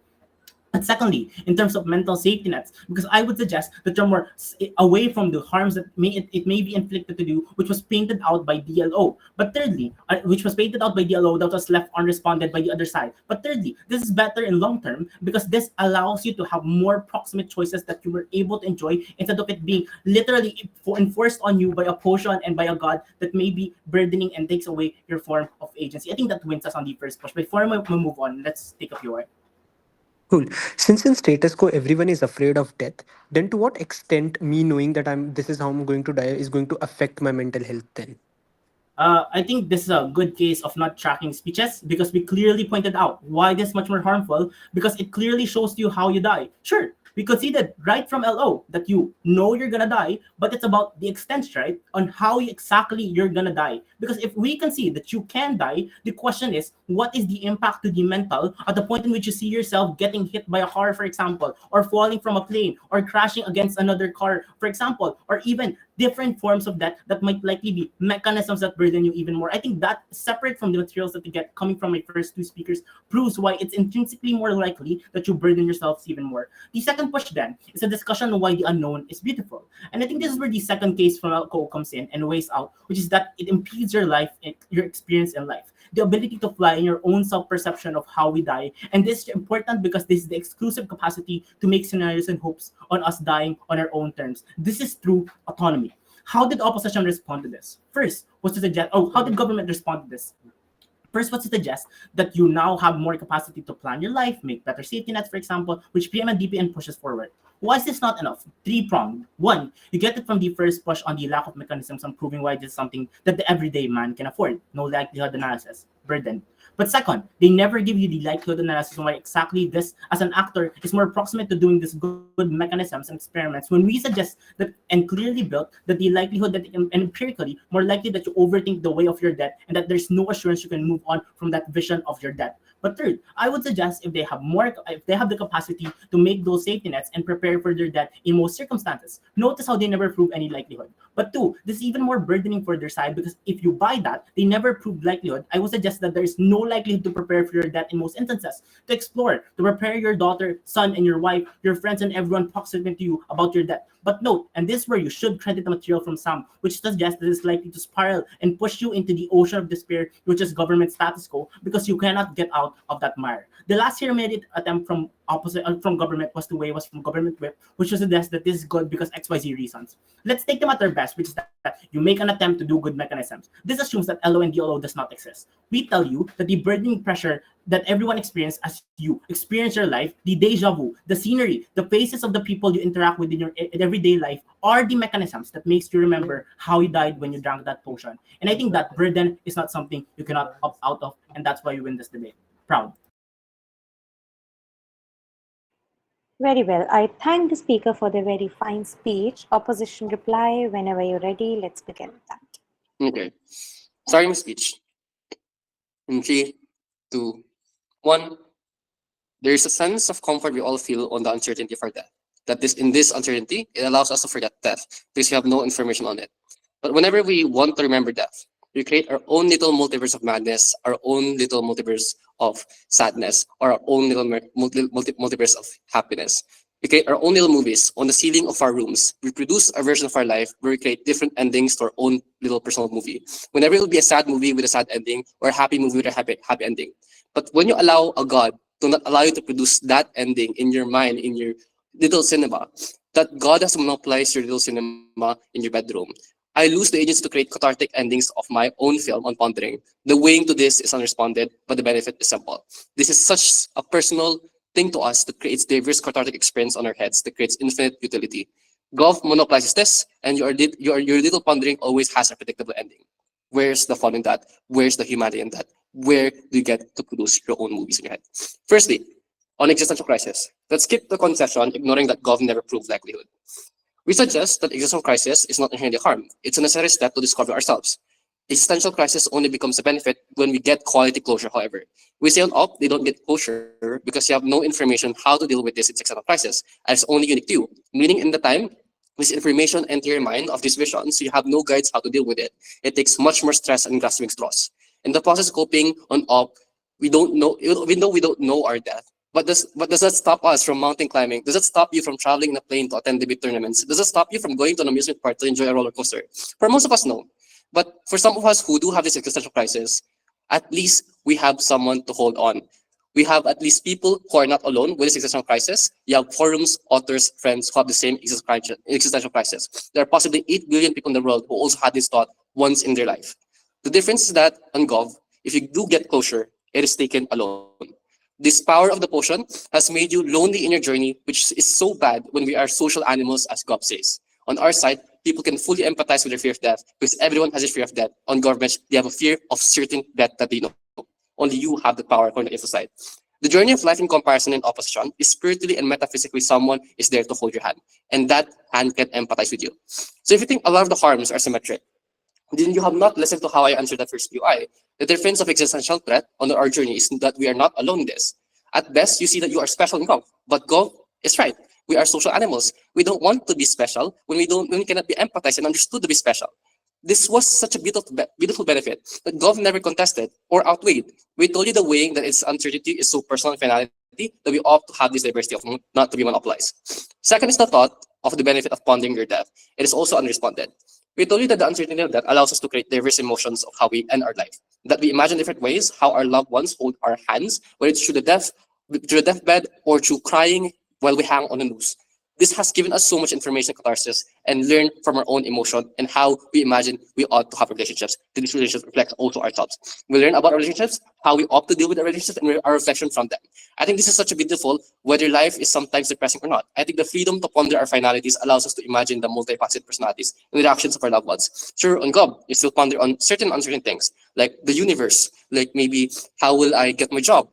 And secondly, in terms of mental safety nets, because I would suggest that you're more away from the harms that it may be inflicted to you, which was painted out by DLO. But thirdly, which was painted out by DLO that was left unresponded by the other side. But thirdly, this is better in long term because this allows you to have more proximate choices that you were able to enjoy instead of it being literally enforced on you by a potion and by a god that may be burdening and takes away your form of agency. I think that wins us on the first push. Before we move on, let's take a few. Cool. Since in status quo everyone is afraid of death, then to what extent me knowing that this is how I'm going to die is going to affect my mental health then? I think this is a good case of not tracking speeches because we clearly pointed out why this is much more harmful because it clearly shows you how you die. Sure, we conceded right from LO that you know you're gonna die, but it's about the extent, right? On how exactly you're gonna die. Because if we concede that you can die, the question is what is the impact to the mental at the point in which you see yourself getting hit by a car, for example, or falling from a plane, or crashing against another car, for example, or even different forms of that might likely be mechanisms that burden you even more. I think that separate from the materials that you get coming from my first two speakers proves why it's intrinsically more likely that you burden yourselves even more. The second push then is a discussion on why the unknown is beautiful. And I think this is where the second case from alcohol comes in and weighs out, which is that it impedes your life, your experience in life. The ability to fly in your own self-perception of how we die. And this is important because this is the exclusive capacity to make scenarios and hopes on us dying on our own terms. This is true autonomy. How did opposition respond to this? First, was to suggest, how did government respond to this? First was to suggest that you now have more capacity to plan your life, make better safety nets, for example, which PM and DPN pushes forward. Why is this not enough? Three-pronged. One, you get it from the first push on the lack of mechanisms on proving why this is something that the everyday man can afford. No likelihood analysis. burden. But second, they never give you the likelihood analysis on why exactly this, as an actor, is more proximate to doing this good mechanisms and experiments when we suggest that, and clearly built, that the likelihood that, and empirically, more likely that you overthink the way of your death and that there's no assurance you can move on from that vision of your death. But third, I would suggest if they have the capacity to make those safety nets and prepare for their death in most circumstances. Notice how they never prove any likelihood. But two, this is even more burdening for their side because if you buy that, they never prove likelihood. I would suggest that there is no likelihood to prepare for your death in most instances. To explore, to prepare your daughter, son, and your wife, your friends, and everyone proximate to you about your death. But note, and this is where you should credit the material from Sam, which suggests that it's likely to spiral and push you into the ocean of despair, which is government status quo, because you cannot get out of that mire. The last here-made attempt from government was from government whip, which was suggest that this is good because XYZ reasons. Let's take them at their best, which is that you make an attempt to do good mechanisms. This assumes that LO and DLO does not exist. We tell you that the burdening pressure that everyone experiences as you experience your life, the deja vu, the scenery, the faces of the people you interact with in everyday life are the mechanisms that makes you remember how you died when you drank that potion. And I think that burden is not something you cannot opt out of, and that's why you win this debate. Proud. Very well. I thank the speaker for the very fine speech. Opposition reply whenever you're ready. Let's begin with that. Okay. Starting my speech. In 3, 2, 1. There's a sense of comfort we all feel on the uncertainty for death. That this in this uncertainty, it allows us to forget death because we have no information on it. But whenever we want to remember death, we create our own little multiverse of madness, our own little multiverse of sadness, or our own little multiverse of happiness. We create our own little movies on the ceiling of our rooms. We produce a version of our life where we create different endings to our own little personal movie. Whenever it will be a sad movie with a sad ending, or a happy movie with a happy ending. But when you allow a God to not allow you to produce that ending in your mind, in your little cinema, that God has monopolized your little cinema in your bedroom. I lose the agency to create cathartic endings of my own film on Pondering. The weighing to this is unresponded, but the benefit is simple. This is such a personal thing to us that creates diverse cathartic experience on our heads, that creates infinite utility. Golf monopolizes this, and your little Pondering always has a predictable ending. Where's the fun in that? Where's the humanity in that? Where do you get to produce your own movies in your head? Firstly, on existential crisis, let's skip the concession, ignoring that golf never proved likelihood. We suggest that existential crisis is not inherently harm. It's a necessary step to discover ourselves. Existential crisis only becomes a benefit when we get quality closure, however. We say on op, they don't get closure because you have no information how to deal with this existential crisis, and it's only unique to you. Meaning in the time this information enter your mind of this vision, so you have no guides how to deal with it. It takes much more stress and grasping straws. In the process of coping on op, we don't know, even though we don't know our death. But does that stop us from mountain climbing? Does that stop you from traveling in a plane to attend debate tournaments? Does that stop you from going to an amusement park to enjoy a roller coaster? For most of us, no. But for some of us who do have this existential crisis, at least we have someone to hold on. We have at least people who are not alone with this existential crisis. You have forums, authors, friends who have the same existential crisis. There are possibly 8 billion people in the world who also had this thought once in their life. The difference is that on Gov, if you do get closure, it is taken alone. This power of the potion has made you lonely in your journey, which is so bad when we are social animals, as Gov says. On our side, people can fully empathize with their fear of death because everyone has a fear of death. On government, they have a fear of certain death that they know. Only you have the power according to the side. The journey of life in comparison and opposition is spiritually and metaphysically someone is there to hold your hand, and that hand can empathize with you. So if you think a lot of the harms are symmetric, then you have not listened to how I answered that first POI. The difference of existential threat on our journey is that we are not alone in this. At best, you see that you are special in Gov, but Gov is right. We are social animals. We don't want to be special when we cannot be empathized and understood to be special. This was such a beautiful benefit that Gov never contested or outweighed. We told you the weighing that its uncertainty is so personal and finality that we ought to have this diversity of not to be monopolized. Second is the thought of the benefit of pondering your death. It is also unresponded. We told you that the uncertainty of death allows us to create diverse emotions of how we end our life. That we imagine different ways how our loved ones hold our hands, whether it's through the deathbed or through crying while we hang on a noose. This has given us so much information catharsis and learn from our own emotion and how we imagine we ought to have relationships. These relationships reflect also ourselves. We learn about our relationships, how we ought to deal with our relationships, and our reflection from them. I think this is such a beautiful, whether life is sometimes depressing or not. I think the freedom to ponder our finalities allows us to imagine the multifaceted personalities and reactions of our loved ones. Sure, on God, you still ponder on certain uncertain things, like the universe, like maybe how will I get my job?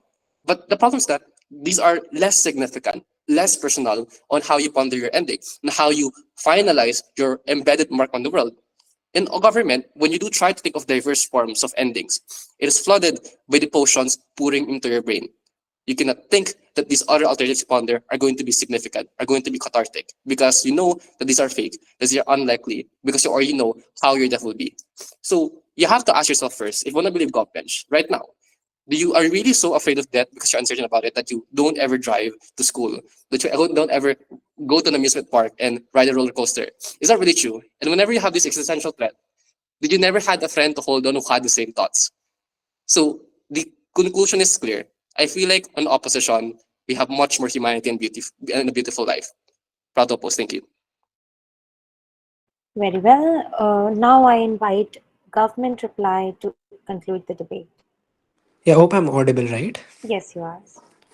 But the problem is that these are less significant, less personal on how you ponder your ending and how you finalize your embedded mark on the world. In a government, when you do try to think of diverse forms of endings, it is flooded by the potions pouring into your brain. You cannot think that these other alternatives you ponder are going to be significant, are going to be cathartic, because you know that these are fake, that they are unlikely, because you already know how your death will be. So you have to ask yourself first, if you want to believe God bench, right now, are you really so afraid of death because you're uncertain about it that you don't ever drive to school, that you don't ever go to an amusement park and ride a roller coaster? Is that really true? And whenever you have this existential threat, did you never had a friend to hold on who had the same thoughts? So the conclusion is clear. I feel like on opposition, we have much more humanity and beauty and a beautiful life. Proud to oppose. Thank you. Very well. Now I invite government reply to conclude the debate. Yeah, hope I'm audible, right? Yes, you are.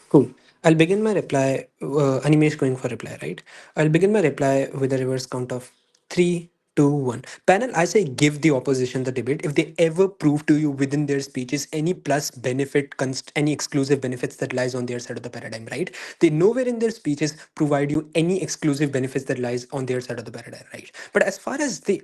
Cool. I'll begin my reply. Animesh going for reply, right? I'll begin my reply with a reverse count of three, two, one. Panel, I say give the opposition the debate. If they ever prove to you within their speeches any plus benefit, any exclusive benefits that lies on their side of the paradigm, right? They nowhere in their speeches provide you any exclusive benefits that lies on their side of the paradigm, right? But as far as the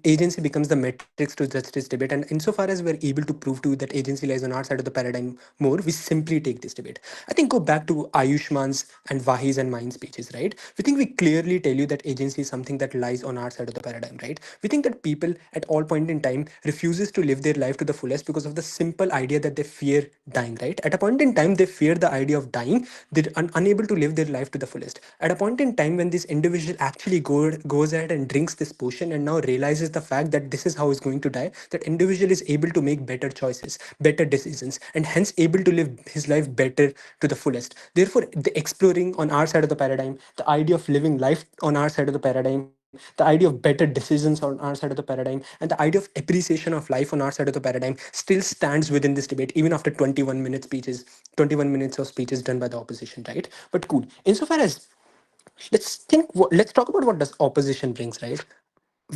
agency becomes the metrics to judge this debate. And insofar as we're able to prove to you that agency lies on our side of the paradigm more, we simply take this debate. I think go back to Ayushman's and Vahi's and mine speeches, right? We think we clearly tell you that agency is something that lies on our side of the paradigm, right? We think that people at all point in time refuses to live their life to the fullest because of the simple idea that they fear dying, right? At a point in time, they fear the idea of dying. They're unable to live their life to the fullest. At a point in time when this individual actually goes ahead and drinks this potion and now realizes the fact that this is how he's going to die, that individual is able to make better choices, better decisions, and hence able to live his life better to the fullest. Therefore, the exploring on our side of the paradigm, the idea of living life on our side of the paradigm, the idea of better decisions on our side of the paradigm, and the idea of appreciation of life on our side of the paradigm still stands within this debate, even after 21 minutes of speeches done by the opposition, right? But cool. Insofar as let's talk about what does opposition brings, right?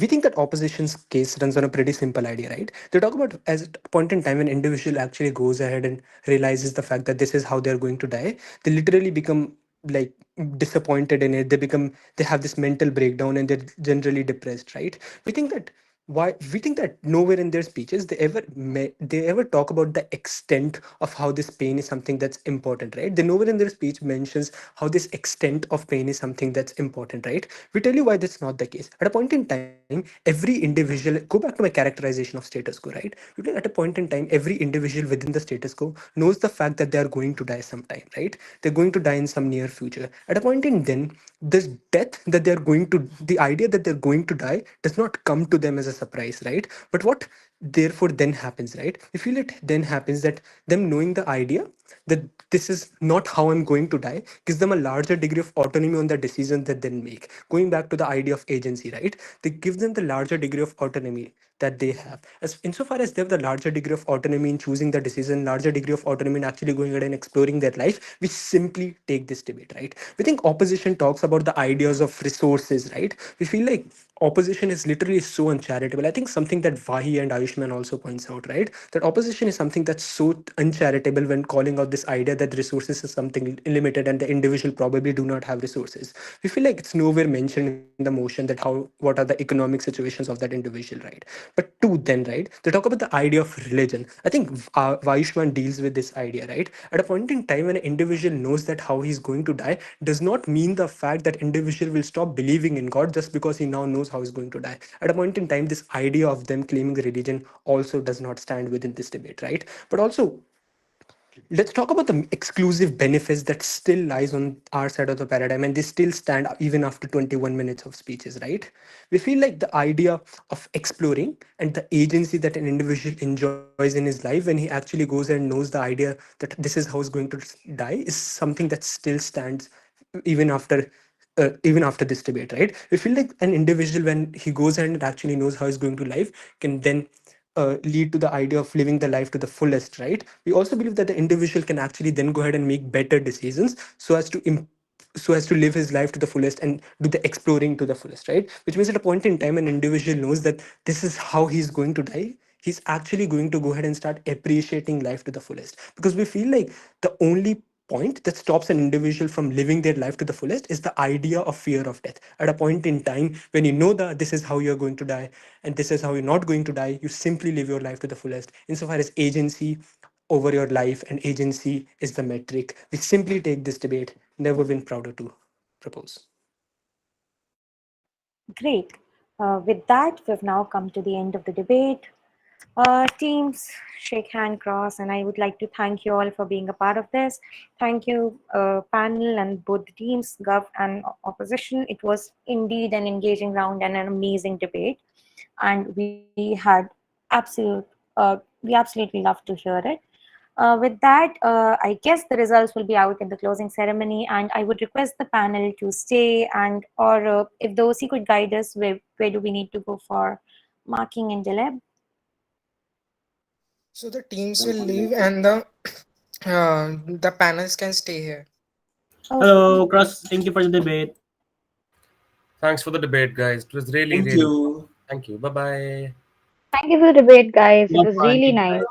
We think that opposition's case runs on a pretty simple idea, right? They talk about as a point in time when individual actually goes ahead and realizes the fact that this is how they're going to die, they literally become like disappointed in it. They have this mental breakdown and they're generally depressed, right? We think that we think that nowhere in their speeches they ever talk about the extent of how this pain is something that's important, right? They nowhere in their speech mentions how this extent of pain is something that's important, right? We tell you why that's not the case. At a point in time, every individual, go back to my characterization of status quo, right? Because at a point in time, every individual within the status quo knows the fact that they are going to die sometime, right? They're going to die in some near future. At a point in then, this death that they're going to, the idea that they're going to die does not come to them as a surprise, right? But what therefore then happens, right? We feel it then happens that them knowing the idea that this is not how I'm going to die gives them a larger degree of autonomy on the decisions that they make. Going back to the idea of agency, right? They give them the larger degree of autonomy that they have. As insofar as they have the larger degree of autonomy in choosing the decision, larger degree of autonomy in actually going ahead and exploring their life, we simply take this debate, right? We think opposition talks about the ideas of resources, right? We feel like opposition is literally so uncharitable. I think something that Vahi and Ayushman also points out, right? That opposition is something that's so uncharitable when calling out this idea that resources is something limited and the individual probably do not have resources. We feel like it's nowhere mentioned in the motion that what are the economic situations of that individual, right? But two, then, right? They talk about the idea of religion. I think Vaishwan deals with this idea, right? At a point in time when an individual knows that how he's going to die does not mean the fact that individual will stop believing in God just because he now knows how he's going to die. At a point in time, this idea of them claiming religion also does not stand within this debate, right? But also, let's talk about the exclusive benefits that still lies on our side of the paradigm and they still stand even after 21 minutes of speeches, right? We feel like the idea of exploring and the agency that an individual enjoys in his life when he actually goes and knows the idea that this is how he's going to die is something that still stands even after even after this debate, right? We feel like an individual, when he goes ahead and actually knows how he's going to live, can then lead to the idea of living the life to the fullest, right? We also believe that the individual can actually then go ahead and make better decisions so as to so as to live his life to the fullest and do the exploring to the fullest, right? Which means at a point in time, an individual knows that this is how he's going to die. He's actually going to go ahead and start appreciating life to the fullest, because we feel like the only point that stops an individual from living their life to the fullest is the idea of fear of death. At a point in time when you know that this is how you're going to die and this is how you're not going to die, you simply live your life to the fullest. Insofar as agency over your life and agency is the metric, we simply take this debate, never been prouder to propose. Great. With that, we've now come to the end of the debate. Teams, shake hand, cross, and I would like to thank you all for being a part of this. Thank you, panel and both the teams, Gov and opposition. It was indeed an engaging round and an amazing debate, and we had we absolutely loved to hear it. With that, I guess the results will be out in the closing ceremony, and I would request the panel to stay and, or if the OC could guide us, where do we need to go for marking and deleb? So the teams will leave and the panels can stay here. Hello, Cross. Thank you for the debate. Thanks for the debate, guys. It was really, Thank really you. fun. Thank you. Bye bye. Thank you for the debate, guys. It was really Bye. nice.